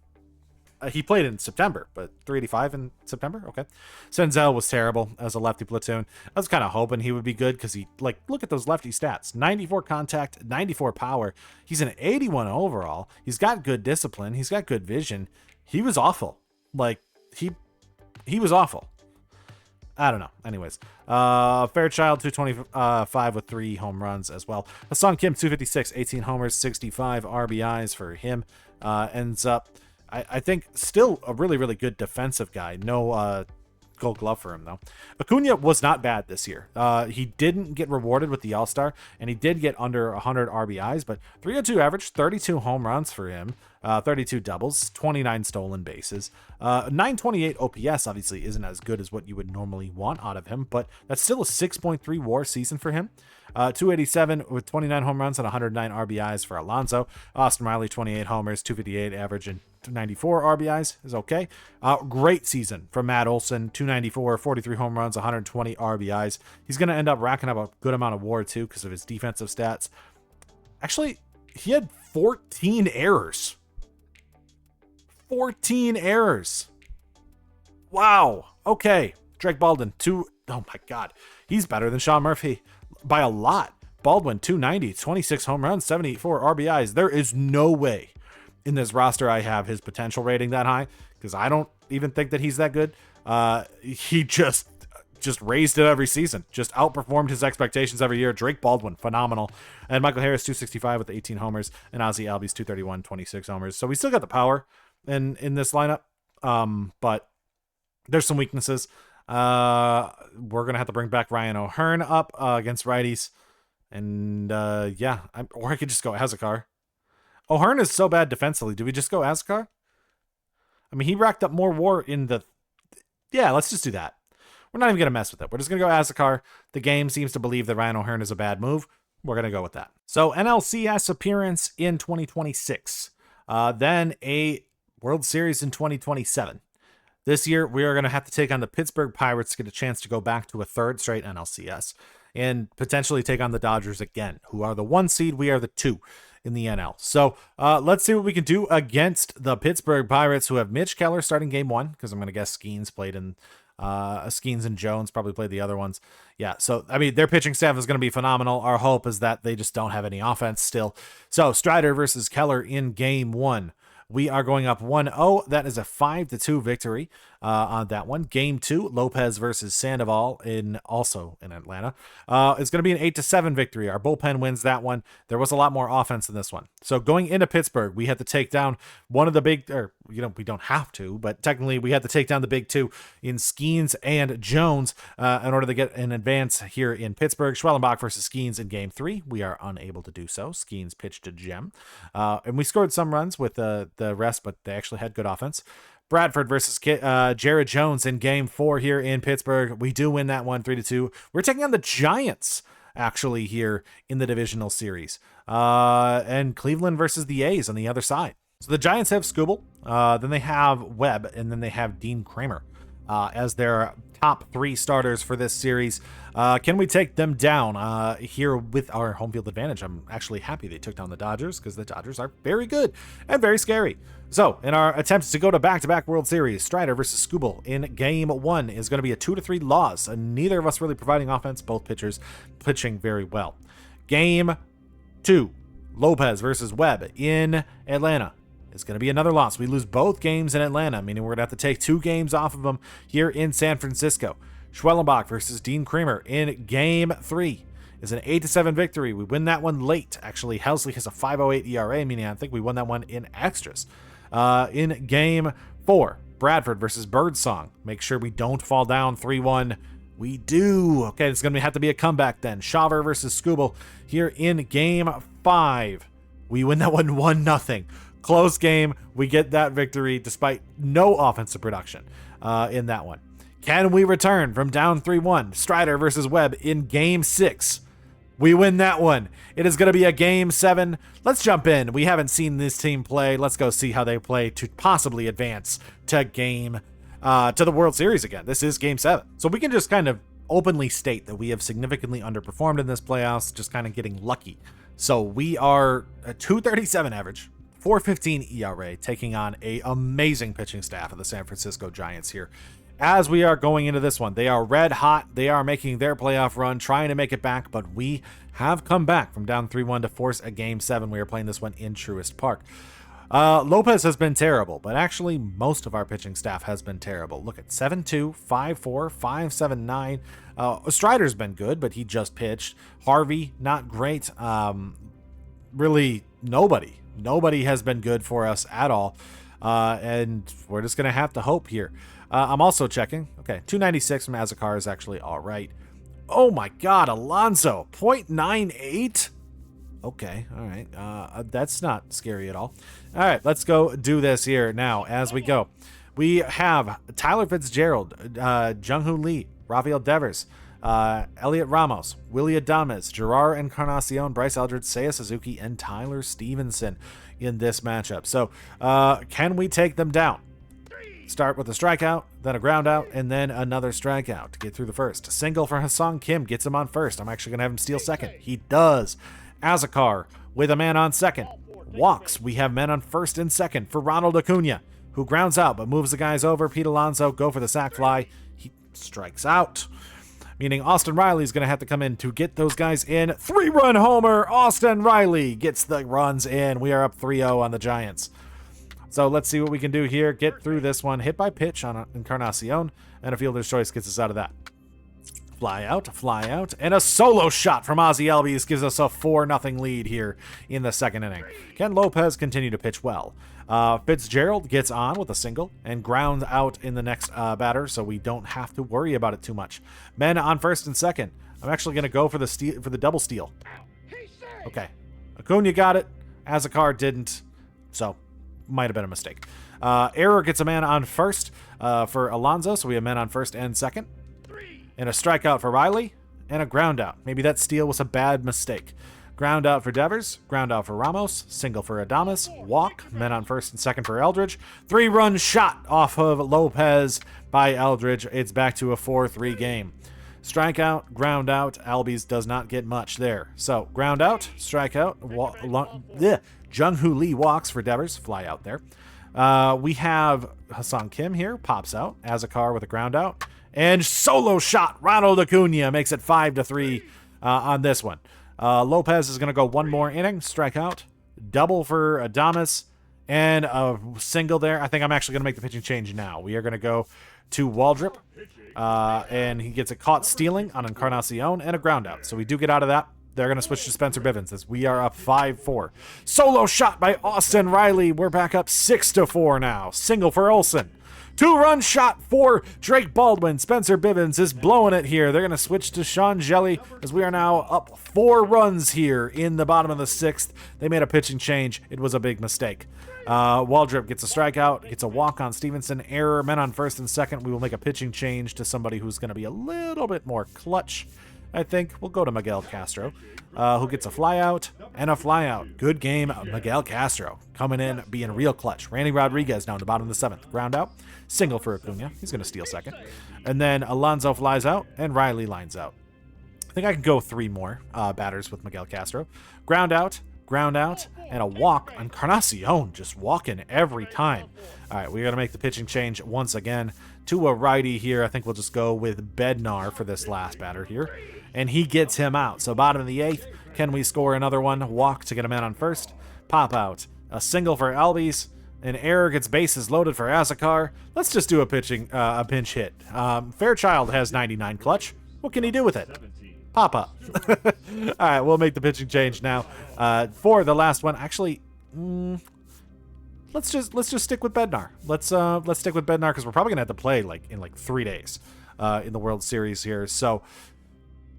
[SPEAKER 3] He played in September, but 385 in September. Okay. Senzel was terrible as a lefty platoon. I was kind of hoping he would be good because look at those lefty stats: 94 contact, 94 power. He's an 81 overall. He's got good discipline. He's got good vision. He was awful. He was awful. I don't know. Anyways, Fairchild, 225 with 3 home runs as well. Hassan Kim, 256, 18 homers, 65 RBIs for him. Ends up, I think, still a really, really good defensive guy. No Gold Glove for him, though. Acuna was not bad this year. He didn't get rewarded with the All-Star, and he did get under 100 RBIs, but 302 average, 32 home runs for him, 32 doubles, 29 stolen bases. 928 OPS obviously isn't as good as what you would normally want out of him, but that's still a 6.3 WAR season for him. 287 with 29 home runs and 109 RBIs for Alonso. Austin Riley, 28 homers, 258 average, and 94 RBIs is okay. Great season from Matt Olson, 294, 43 home runs, 120 RBIs. He's going to end up racking up a good amount of WAR too because of his defensive stats. Actually, he had 14 errors. 14 errors. Wow. Okay. Drake Baldwin, oh my God. He's better than Sean Murphy by a lot. Baldwin, 290, 26 home runs, 74 RBIs. There is no way in this roster I have his potential rating that high because I don't even think that he's that good. He just just raised it every season. Just outperformed his expectations every year. Drake Baldwin, phenomenal. And Michael Harris, 265 with 18 homers. And Ozzie Albies, 231, 26 homers. So we still got the power in this lineup. But there's some weaknesses. We're going to have to bring back Ryan O'Hearn up against righties. And yeah, or I could just go Azekar. O'Hearn is so bad defensively. Do we just go Azekar? I mean, he racked up more WAR in the... Yeah, let's just do that. We're not even going to mess with it. We're just going to go Azekar. The game seems to believe that Ryan O'Hearn is a bad move. We're going to go with that. So, NLCS appearance in 2026. Then a World Series in 2027. This year, we are going to have to take on the Pittsburgh Pirates to get a chance to go back to a third straight NLCS and potentially take on the Dodgers again, who are the 1 seed. We are the 2 in the NL. So let's see what we can do against the Pittsburgh Pirates, who have Mitch Keller starting game 1, because I'm going to guess Skeens played in Skeens and Jones probably played the other ones. Yeah, so I mean, their pitching staff is going to be phenomenal. Our hope is that they just don't have any offense still. So Strider versus Keller in game 1. We are going up 1-0. That is a 5-2 victory on that one. Game 2, Lopez versus Sandoval also in Atlanta. It's going to be an 8-7 victory. Our bullpen wins that one. There was a lot more offense in this one. So going into Pittsburgh, we had to take down one of the big, or we don't have to, but technically we had to take down the big 2 in Skeens and Jones in order to get an advance here in Pittsburgh. Schwellenbach versus Skeens in game 3. We are unable to do so. Skeens pitched a gem. And we scored some runs with the rest, but they actually had good offense. Bradford versus Jared Jones in game 4 here in Pittsburgh. We do win that one 3-2. We're taking on the Giants actually here in the divisional series. And Cleveland versus the A's on the other side. So the Giants have Skubal, then they have Webb, and then they have Dean Kramer as their top 3 starters for this series. Can we take them down here with our home field advantage? I'm actually happy they took down the Dodgers, because the Dodgers are very good and very scary. So in our attempts to go to back-to-back World Series, Strider versus Skubal in game 1 is going to be a 2-3 loss. And neither of us really providing offense, both pitchers pitching very well. Game 2, Lopez versus Webb in Atlanta. It's going to be another loss. We lose both games in Atlanta, meaning we're going to have to take 2 games off of them here in San Francisco. Schwellenbach versus Dean Kramer in game 3 is an 8-7 victory. We win that one late. Actually, Helsley has a 5.08 ERA, meaning I think we won that one in extras. In game 4, Bradford versus Birdsong. Make sure we don't fall down 3-1. We do. Okay, it's going to have to be a comeback then. Shaver versus Skubal here in game 5. We win that one 1-0. Close game. We get that victory despite no offensive production in that one. Can we return from down 3-1? Strider versus Webb in game 6. We win that one. It is going to be a game 7. Let's jump in. We haven't seen this team play. Let's go see how they play to possibly advance to the World Series again. This is game 7. So we can just kind of openly state that we have significantly underperformed in this playoffs, just kind of getting lucky. So we are a 237 average, 4.15 ERA, taking on a amazing pitching staff of the San Francisco Giants here. As we are going into this one, they are red hot. They are making their playoff run, trying to make it back, but we have come back from down 3-1 to force a game 7. We are playing this one in Truist Park. Lopez has been terrible, but actually most of our pitching staff has been terrible. Look at 7-2, 5-4, 5-7-9. Strider's been good, but he just pitched. Harvey, not great. Really, nobody has been good for us at all. And we're just going to have to hope here. I'm also checking. Okay, 296 from Azekar is actually all right. Oh my God, Alonso, 0.98? Okay, all right. That's not scary at all. All right, let's go do this here now as we go. We have Tyler Fitzgerald, Jung-Hoo Lee, Rafael Devers, Elliot Ramos, Willie Adames, Gerard Encarnacion, Bryce Eldridge, Seiya Suzuki, and Tyler Stevenson in this matchup. So can we take them down? Start with a strikeout, then a ground out, and then another strikeout to get through the first. A single for Ha-Seong Kim gets him on first. I'm actually going to have him steal second. He does. Azekar with a man on second. Walks. We have men on first and second for Ronald Acuna, who grounds out but moves the guys over. Pete Alonso go for the sac fly. He strikes out, meaning Austin Riley is going to have to come in to get those guys in. 3-run homer. Austin Riley gets the runs in. We are up 3-0 on the Giants. So let's see what we can do here. Get through this one. Hit by pitch on Encarnacion, and a fielder's choice gets us out of that. fly out, and a solo shot from Ozzie Albies gives us a 4-0 lead here in the second inning. Can Lopez continue to pitch well? Fitzgerald gets on with a single and grounds out in the next batter, so we don't have to worry about it too much. Men on first and second. I'm actually going to go for the double steal. Okay. Acuna got it. Azakar didn't, so might have been a mistake. Error gets a man on first for Alonso, so we have men on first and second. And a strikeout for Riley, and a ground out. Maybe that steal was a bad mistake. Ground out for Devers, ground out for Ramos, single for Adames, walk, men on first and second for Eldridge. 3-run shot off of Lopez by Eldridge. It's back to a 4-3 game. Strikeout, ground out. Albies does not get much there. So, ground out, strikeout. Jung-Hoo Lee walks for Devers, fly out there. We have Hassan Kim here, pops out. Azakar with a ground out. And solo shot, Ronald Acuna makes it 5-3 on this one. Lopez is going to go one more inning, strikeout, double for Adames, and a single there. I think I'm actually going to make the pitching change now. We are going to go to Waldrop, and he gets a caught stealing on Encarnacion and a ground out. So we do get out of that. They're going to switch to Spencer Bivens as we are up 5-4. Solo shot by Austin Riley. We're back up 6-4 now. Single for Olson. 2-run shot for Drake Baldwin. Spencer Bivens is blowing it here. They're going to switch to Sean Jelly as we are now up 4 runs here in the bottom of the 6th. They made a pitching change. It was a big mistake. Waldrop gets a strikeout, gets a walk on Stevenson. Error, men on first and second. We will make a pitching change to somebody who's going to be a little bit more clutch. I think we'll go to Miguel Castro, who gets a flyout and a flyout. Good game, Miguel Castro coming in, being real clutch. Randy Rodriguez down to the bottom of the 7th. Ground out, single for Acuna. He's going to steal second. And then Alonso flies out and Riley lines out. I think I can go 3 more batters with Miguel Castro. Ground out, and a walk on Encarnacion, just walking every time. All right, we're going to make the pitching change once again to a righty here. I think we'll just go with Bednar for this last batter here. And he gets him out. So bottom of the 8th, can we score another one? Walk to get a man on first. Pop out. A single for Albies. An error gets bases loaded for Azakar. Let's just do a pinch hit. Fairchild has 99 clutch. What can he do with it? Pop up. All right, we'll make the pitching change now. For the last one, actually, let's just stick with Bednar. Let's stick with Bednar because we're probably gonna have to play in 3 days in the World Series here. So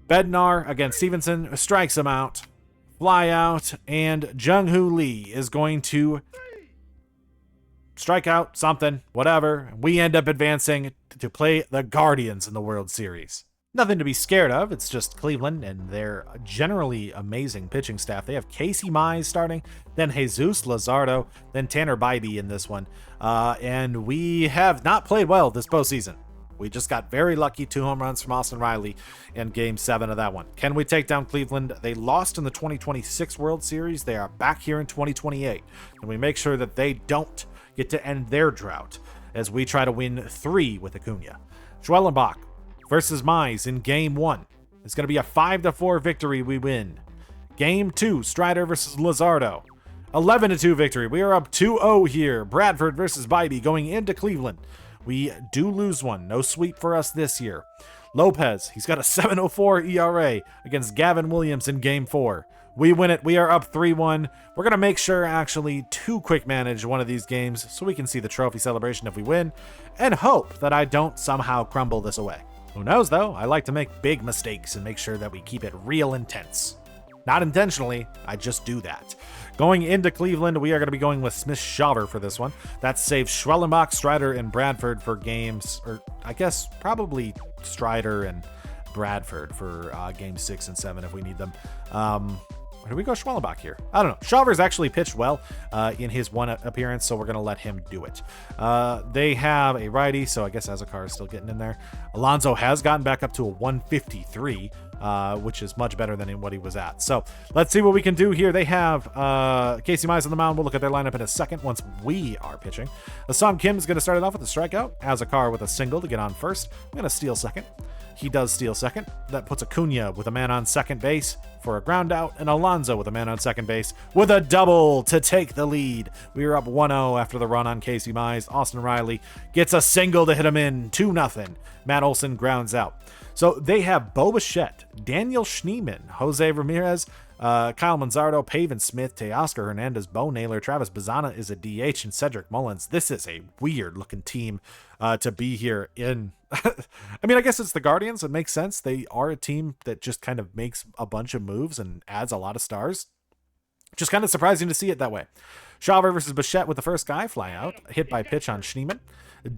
[SPEAKER 3] Bednar against Stevenson strikes him out, fly out, and Jung-Hoo Lee is going to strike out something, whatever. We end up advancing to play the Guardians in the World Series. Nothing to be scared of. It's just Cleveland and their generally amazing pitching staff. They have Casey Mize starting, then Jesus Luzardo, then Tanner Bybee in this one. And we have not played well this postseason. We just got very lucky. 2 home runs from Austin Riley in Game 7 of that one. Can we take down Cleveland? They lost in the 2026 World Series. They are back here in 2028. And we make sure that they don't get to end their drought as we try to win 3 with Acuna. Schwellenbach versus Mize in Game 1. It's going to be a 5-4 victory. We win. Game 2, Strider versus Luzardo. 11-2 victory. We are up 2-0 here. Bradford versus Bybee going into Cleveland. We do lose one. No sweep for us this year. Lopez, he's got a 7.04 ERA against Gavin Williams in Game 4. We win it. We are up 3-1. We're going to make sure actually to quick manage one of these games so we can see the trophy celebration if we win and hope that I don't somehow crumble this away. Who knows, though? I like to make big mistakes and make sure that we keep it real intense. Not intentionally, I just do that. Going into Cleveland, we are going to be going with Smith-Shawver for this one. That saves Schwellenbach, Strider, and Bradford for games, or I guess probably Strider and Bradford for Game 6 and 7 if we need them. Where do we go Schwellenbach here? I don't know. Shawver's actually pitched well in his one appearance, so we're going to let him do it. They have a righty, so I guess Azakar is still getting in there. Alonso has gotten back up to a 153. which is much better than what he was at. So let's see what we can do here. They have Casey Mize on the mound. We'll look at their lineup in a second once we are pitching. Song Kim is going to start it off with a strikeout. Azakar with a single to get on first. I'm going to steal second. He does steal second. That puts Acuna with a man on second base for a ground out, and Alonso with a man on second base with a double to take the lead. We are up 1-0 after the run on Casey Mize. Austin Riley gets a single to hit him in 2-0. Matt Olson grounds out. So they have Bo Bichette, Daniel Schneemann, Jose Ramirez, Kyle Manzardo, Pavin Smith, Teoscar Hernandez, Bo Naylor, Travis Bazzana is a DH, and Cedric Mullins. This is a weird looking team to be here in. I mean, I guess it's the Guardians. It makes sense. They are a team that just kind of makes a bunch of moves and adds a lot of stars. Just kind of surprising to see it that way. Shaver versus Bichette with the first guy, fly out, hit by pitch on Schneemann.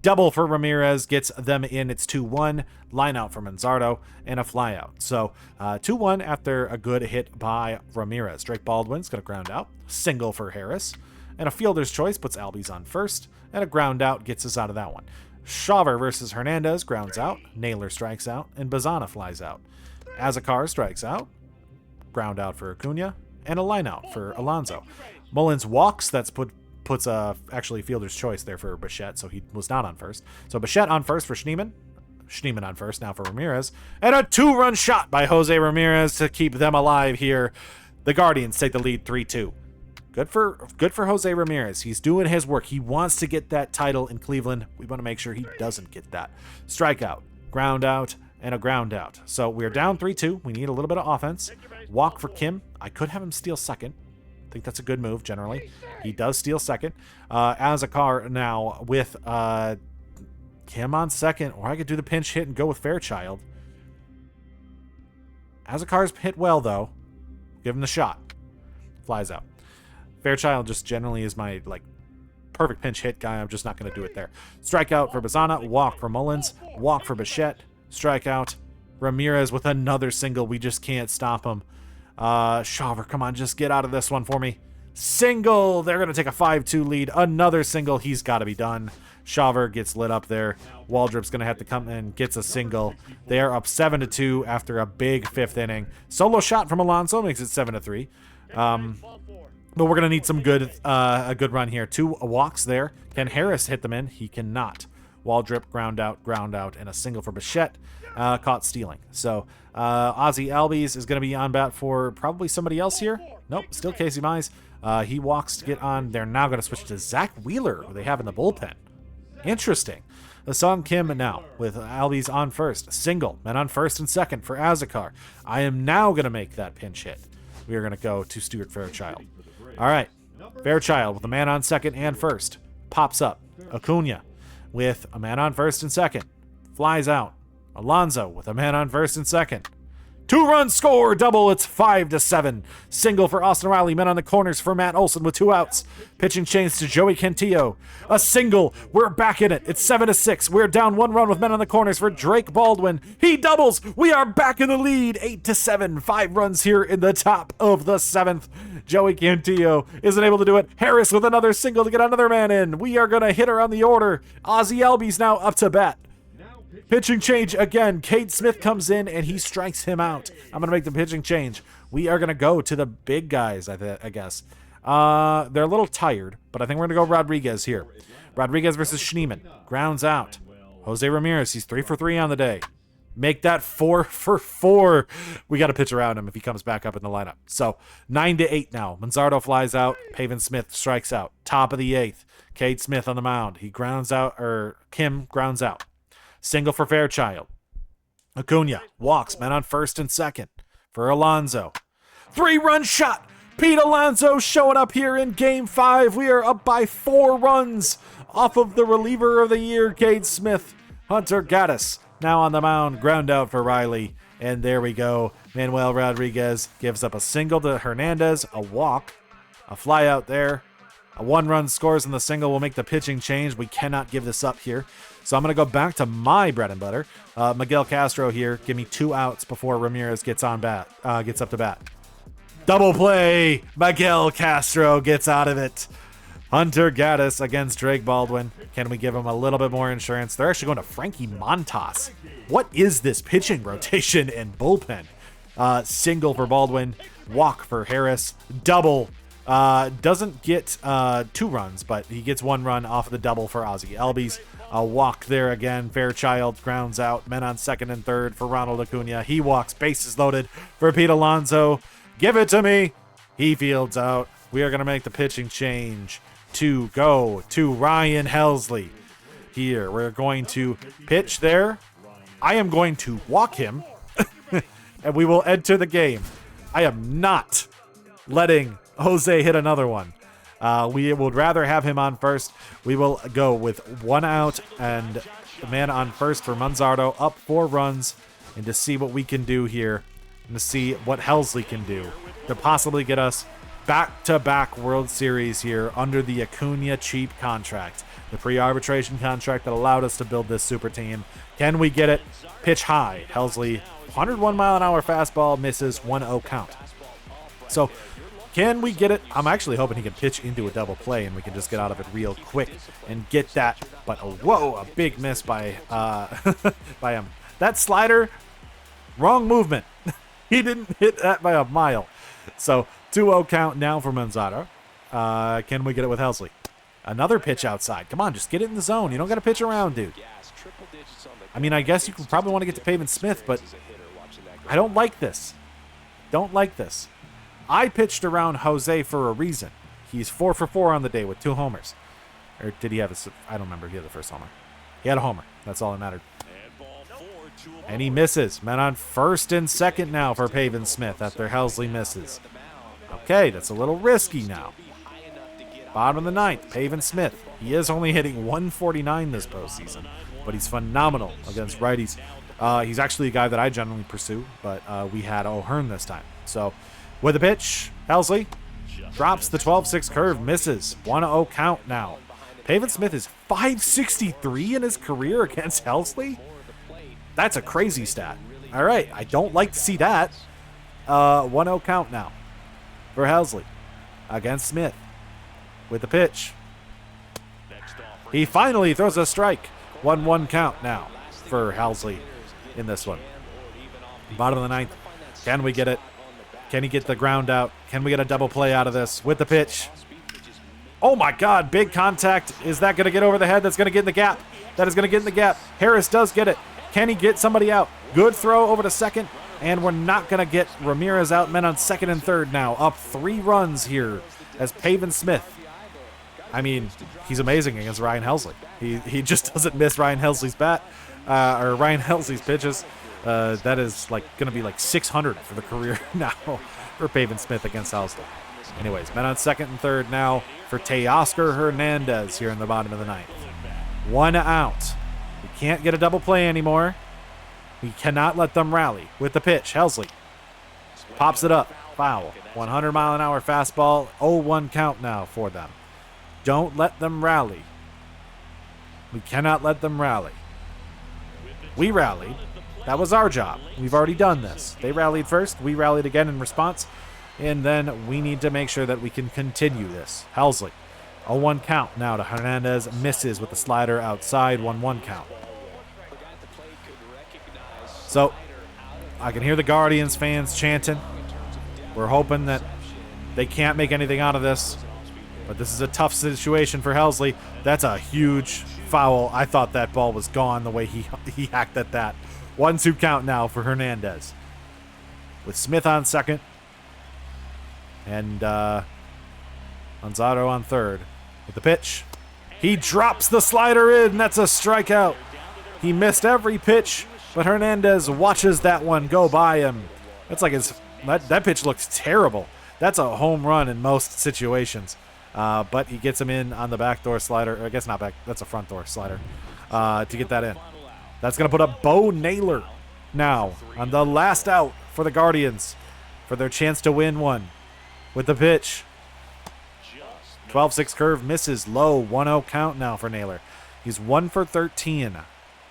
[SPEAKER 3] Double for Ramirez gets them in. It's 2-1. Line out for Manzardo and a fly out. So 2-1 after a good hit by Ramirez. Drake Baldwin's going to ground out. Single for Harris. And a fielder's choice puts Albies on first. And a ground out gets us out of that one. Shaver versus Hernandez grounds out. Naylor strikes out. And Bazzana flies out. Azakar strikes out. Ground out for Acuna. And a line out for Alonso. Mullins walks. That's puts actually fielder's choice there for Bichette, so he was not on first. So Bichette on first for Schneemann. Schneemann on first now for Ramirez. And a 2-run shot by Jose Ramirez to keep them alive here. The Guardians take the lead 3-2. Good for Jose Ramirez. He's doing his work. He wants to get that title in Cleveland. We want to make sure he doesn't get that. Strikeout, ground out, and a ground out. So we're down 3-2. We need a little bit of offense. Walk for Kim. I could have him steal second. I think that's a good move generally. He does steal second. Azakar now with Kim on second, or I could do the pinch hit and go with Fairchild. Azakar's hit well though. Give him the shot. Flies out. Fairchild just generally is my perfect pinch hit guy. I'm just not going to do it there. Strikeout for Bazzana. Walk for Mullins. Walk for Bichette. Strikeout. Ramirez with another single. We just can't stop him. Shaver, come on, just get out of this one for me. Single! They're going to take a 5-2 lead. Another single. He's got to be done. Shaver gets lit up there. Waldrop's going to have to come in, gets a single. They are up 7-2 after a big fifth inning. Solo shot from Alonso makes it 7-3. But we're going to need some a good run here. 2 walks there. Can Harris hit them in? He cannot. Waldrop, ground out, and a single for Bichette. Caught stealing. So Ozzy Albies is going to be on bat for probably somebody else here. Nope, still Casey Mize. He walks to get on. They're now going to switch to Zach Wheeler, who they have in the bullpen. Interesting. Song Kim now with Albies on first. Single. Men on first and second for Azakar. I am now going to make that pinch hit. We are going to go to Stuart Fairchild. All right. Fairchild with a man on second and first. Pops up. Acuna with a man on first and second. Flies out. Alonso with a man on first and second. 2-run score, double, it's 5-7. Single for Austin Riley, men on the corners for Matt Olson with 2 outs. Pitching change to Joey Cantillo. A single, we're back in it. It's 7-6. We're down 1 run with men on the corners for Drake Baldwin. He doubles. We are back in the lead, 8-7. 5 runs here in the top of the 7th. Joey Cantillo isn't able to do it. Harris with another single to get another man in. We are going to hit around the order. Ozzy Albies now up to bat. Pitching change again. Cade Smith comes in and he strikes him out. I'm going to make the pitching change. We are going to go to the big guys, I guess. They're a little tired, but I think we're going to go Rodriguez here. Rodriguez versus Schneemann. Grounds out. Jose Ramirez, he's 3 for 3 on the day. Make that 4 for 4. We got to pitch around him if he comes back up in the lineup. So 9-8 now. Manzardo flies out. Pavin Smith strikes out. Top of the 8th. Cade Smith on the mound. He grounds out, or Kim grounds out. Single for Fairchild. Acuna walks, men on first and second for Alonso. 3-run shot. Pete Alonso showing up here in Game 5. We are up by 4 runs off of the reliever of the year, Cade Smith. Hunter Gaddis now on the mound. Ground out for Riley. And there we go. Manuel Rodriguez gives up a single to Hernandez, a walk, a fly out there. A 1-run scores in the single will make the pitching change. We cannot give this up here. So I'm going to go back to my bread and butter. Miguel Castro here. Give me 2 outs before Ramirez gets up to bat. Double play. Miguel Castro gets out of it. Hunter Gaddis against Drake Baldwin. Can we give him a little bit more insurance? They're actually going to Frankie Montas. What is this pitching rotation and bullpen? Single for Baldwin. Walk for Harris. Double. Doesn't get 2 runs, but he gets 1 run off of the double for Ozzie Albies. A walk there again. Fairchild grounds out. Men on second and third for Ronald Acuna. He walks. Bases loaded for Pete Alonso. Give it to me. He fields out. We are going to make the pitching change to go to Ryan Helsley. Here, we're going to pitch there. I am going to walk him, and we will enter the game. I am not letting Jose hit another one. We would rather have him on first. We will go with 1 out and the man on first for Manzardo, up 4 runs, and to see what we can do here, and to see what Helsley can do to possibly get us back-to-back World Series here under the Acuna cheap contract, the pre-arbitration contract that allowed us to build this super team. Can we get it? Pitch high. Helsley, 101-mile-an-hour fastball, misses, 1-0 count. So, can we get it? I'm actually hoping he can pitch into a double play and we can just get out of it real quick and get that. But, whoa, a big miss by by him. That slider, wrong movement. He didn't hit that by a mile. So, 2-0 count now for Manzardo. Can we get it with Helsley? Another pitch outside. Come on, just get it in the zone. You don't got to pitch around, dude. I mean, I guess you could probably want to get to Pavin Smith, but I don't like this. Don't like this. I pitched around Jose for a reason. He's 4 for 4 on the day with 2 homers. Or did he have I don't remember if he had the first homer. He had a homer. That's all that mattered. And he misses. Men on first and second now for Pavin Smith after Helsley misses. Okay, that's a little risky now. Bottom of the 9th, Pavin Smith. He is only hitting 149 this postseason, but he's phenomenal against righties. He's actually a guy that I generally pursue, but we had O'Hearn this time. So, with the pitch, Helsley drops the 12-6 curve, misses. 1-0 count now. Pavin Smith is 563 in his career against Helsley? That's a crazy stat. All right, I don't like to see that. 1-0 count now for Helsley against Smith. With the pitch. He finally throws a strike. 1-1 count now for Helsley in this one. Bottom of the 9th. Can we get it? Can he get the ground out? Can we get a double play out of this? With the pitch. Oh my God, big contact. Is that going to get over the head? That's going to get in the gap. That is going to get in the gap. Harris does get it. Can he get somebody out? Good throw over to second. And we're not going to get Ramirez out. Men on second and third now. Up 3 runs here as Pavin Smith. I mean, he's amazing against Ryan Helsley. He just doesn't miss Ryan Helsley's bat, or Ryan Helsley's pitches. That is like going to be like 600 for the career now for Pavin Smith against Helsley. Anyways, men on second and third now for Teoscar Hernandez here in the bottom of the 9th. 1 out. We can't get a double play anymore. We cannot let them rally. With the pitch, Helsley pops it up. Foul. 100-mile-an-hour fastball. 0-1 count now for them. Don't let them rally. We cannot let them rally. We rallied. That was our job. We've already done this. They rallied first. We rallied again in response. And then we need to make sure that we can continue this. Helsley. 0-1 count now to Hernandez. Misses with the slider outside. 1-1 count. So, I can hear the Guardians fans chanting. We're hoping that they can't make anything out of this. But this is a tough situation for Helsley. That's a huge foul. I thought that ball was gone the way he hacked at that. 1-2 count now for Hernandez. With Smith on second. And Manzardo on third. With the pitch. He drops the slider in. That's a strikeout. He missed every pitch, but Hernandez watches that one go by him. That's like that pitch looks terrible. That's a home run in most situations. But he gets him in on the backdoor slider. Or I guess not back. That's a front door slider to get that in. That's going to put up Bo Naylor now on the last out for the Guardians for their chance to win one. With the pitch. 12-6 curve misses low. 1-0 count now for Naylor. He's 1 for 13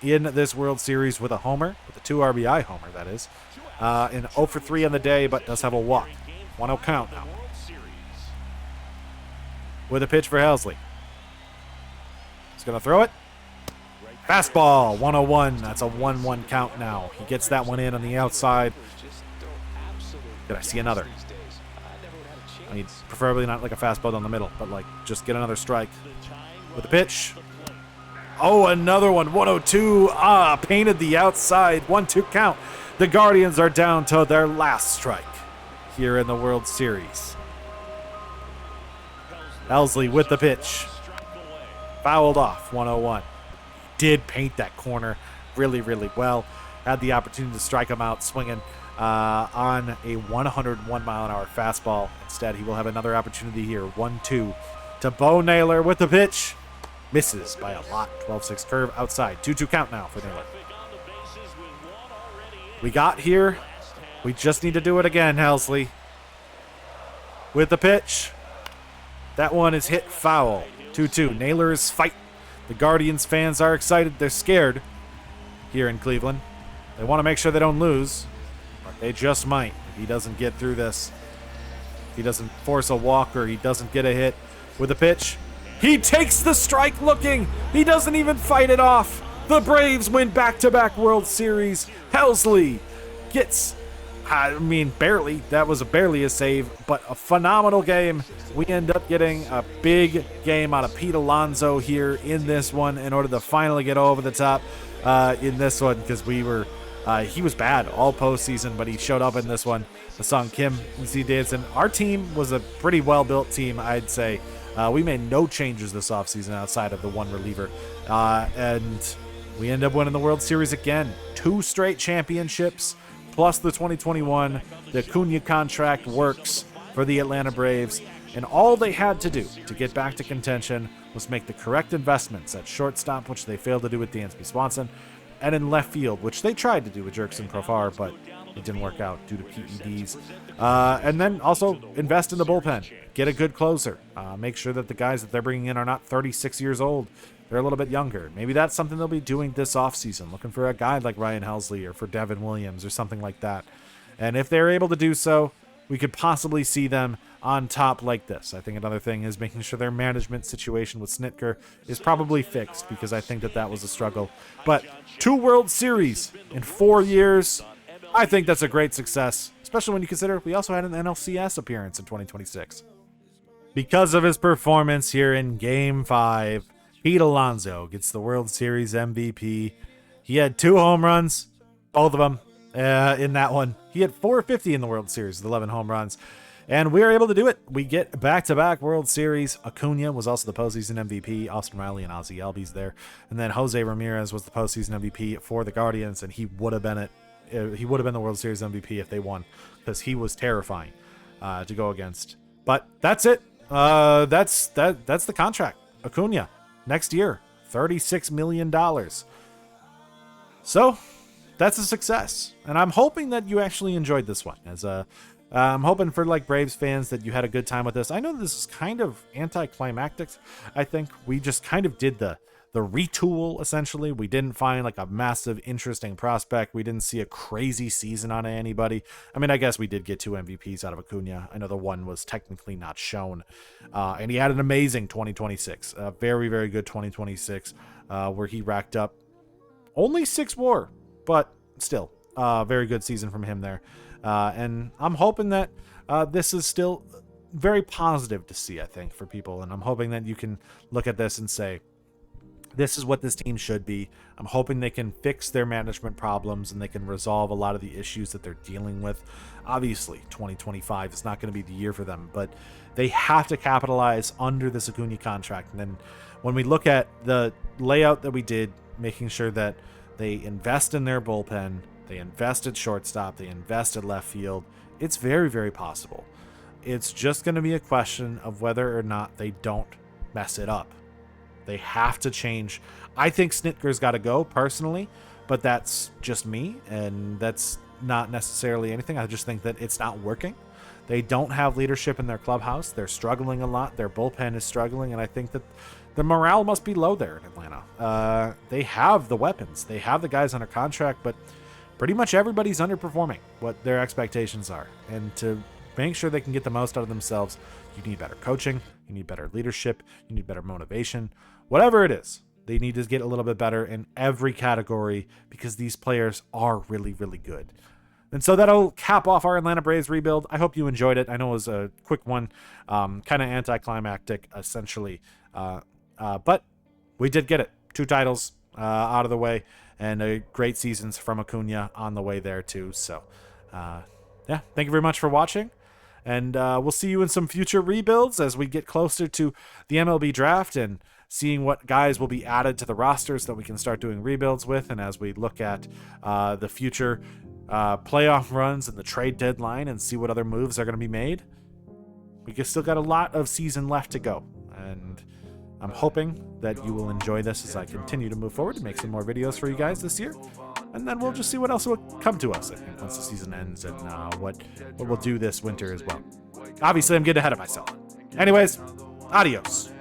[SPEAKER 3] in this World Series with a homer. With a 2 RBI homer, that is. And 0 for 3 on the day, but does have a walk. 1-0 count now. With a pitch for Helsley. He's going to throw it. Fastball, 101. That's a 1-1 count now. He gets that one in on the outside. Did I see another? I mean, preferably not like a fastball down the middle, but like just get another strike with the pitch. Oh, another one. 102. Painted the outside. 1-2 count. The Guardians are down to their last strike here in the World Series. Helsley with the pitch. Fouled off. 101. Did paint that corner really, really well. Had the opportunity to strike him out swinging on a 101 mile an hour fastball. Instead, he will have another opportunity here. 1-2 to Bo Naylor with the pitch. Misses by a lot. 12-6 curve outside. 2-2 count now for Naylor. We got here. We just need to do it again, Helsley. With the pitch. That one is hit foul. 2-2. Naylor is fight. The Guardians fans are excited. They're scared here in Cleveland. They want to make sure they don't lose. But they just might if he doesn't get through this. If he doesn't force a walk or he doesn't get a hit with a pitch. He takes the strike looking. He doesn't even fight it off. The Braves win back-to-back World Series. Helsley gets, barely. That was barely a save, but a phenomenal game. We end up getting a big game out of Pete Alonso here in this one in order to finally get over the top in this one because he was bad all postseason, but he showed up in this one. The song Kim C. Dancing. Our team was a pretty well-built team, I'd say. We made no changes this offseason outside of the one reliever. And we end up winning the World Series again. 2 straight championships, plus the 2021. The Acuna contract works for the Atlanta Braves. And all they had to do to get back to contention was make the correct investments at shortstop, which they failed to do with Dansby Swanson, and in left field, which they tried to do with Jerkson Profar, but it didn't work out due to PEDs. And then also invest in the bullpen. Get a good closer. Make sure that the guys that they're bringing in are not 36 years old. They're a little bit younger. Maybe that's something they'll be doing this offseason, looking for a guy like Ryan Helsley or for Devin Williams or something like that. And if they're able to do so, we could possibly see them on top like this. I think another thing is making sure their management situation with Snitker is probably fixed because I think that was a struggle. But 2 World Series in 4 years, I think that's a great success, especially when you consider we also had an NLCS appearance in 2026. Because of his performance here in Game 5, Pete Alonso gets the World Series MVP. He had 2 home runs, both of them in that one. He had 450 in the World Series with 11 home runs. And we are able to do it. We get back-to-back World Series. Acuna was also the postseason MVP. Austin Riley and Ozzie Albies there. And then Jose Ramirez was the postseason MVP for the Guardians, and he would have been the World Series MVP if they won, because he was terrifying to go against. But that's it. That's the contract. Acuna next year, $36 million. So that's a success, and I'm hoping that you actually enjoyed this one. I'm hoping for Braves fans that you had a good time with this. I know this is kind of anticlimactic. I think we just kind of did the retool, essentially. We didn't find a massive interesting prospect. We didn't see a crazy season on anybody. I mean, I guess we did get 2 MVPs out of Acuna. I know the one was technically not shown. And he had an amazing 2026, a very, very good 2026, where he racked up only 6 WAR, but still very good season from him there. And I'm hoping that this is still very positive to see, I think, for people. And I'm hoping that you can look at this and say, this is what this team should be. I'm hoping they can fix their management problems and they can resolve a lot of the issues that they're dealing with. Obviously, 2025 is not going to be the year for them, but they have to capitalize under this Acuna contract. And then when we look at the layout that we did, making sure that they invest in their bullpen, they invest at shortstop, they invest at left field, it's very, very possible. It's just going to be a question of whether or not they don't mess it up. They have to change. I think Snitker's got to go personally, but that's just me, and that's not necessarily anything. I just think that it's not working. They don't have leadership in their clubhouse. They're struggling a lot. Their bullpen is struggling, and I think that the morale must be low there in Atlanta. They have the weapons. They have the guys under contract, but pretty much everybody's underperforming what their expectations are. And to make sure they can get the most out of themselves, you need better coaching, you need better leadership, you need better motivation. Whatever it is, they need to get a little bit better in every category because these players are really, really good. And so that'll cap off our Atlanta Braves rebuild. I hope you enjoyed it. I know it was a quick one, kind of anticlimactic, essentially. But we did get it. 2 titles out of the way, and a great seasons from Acuna on the way there, too. So, yeah, thank you very much for watching. And we'll see you in some future rebuilds as we get closer to the MLB draft and seeing what guys will be added to the rosters that we can start doing rebuilds with. And as we look at the future playoff runs and the trade deadline and see what other moves are going to be made, we still got a lot of season left to go. And I'm hoping that you will enjoy this as I continue to move forward to make some more videos for you guys this year. And then we'll just see what else will come to us, I think, once the season ends, and what we'll do this winter as well. Obviously, I'm getting ahead of myself. Anyways, adios.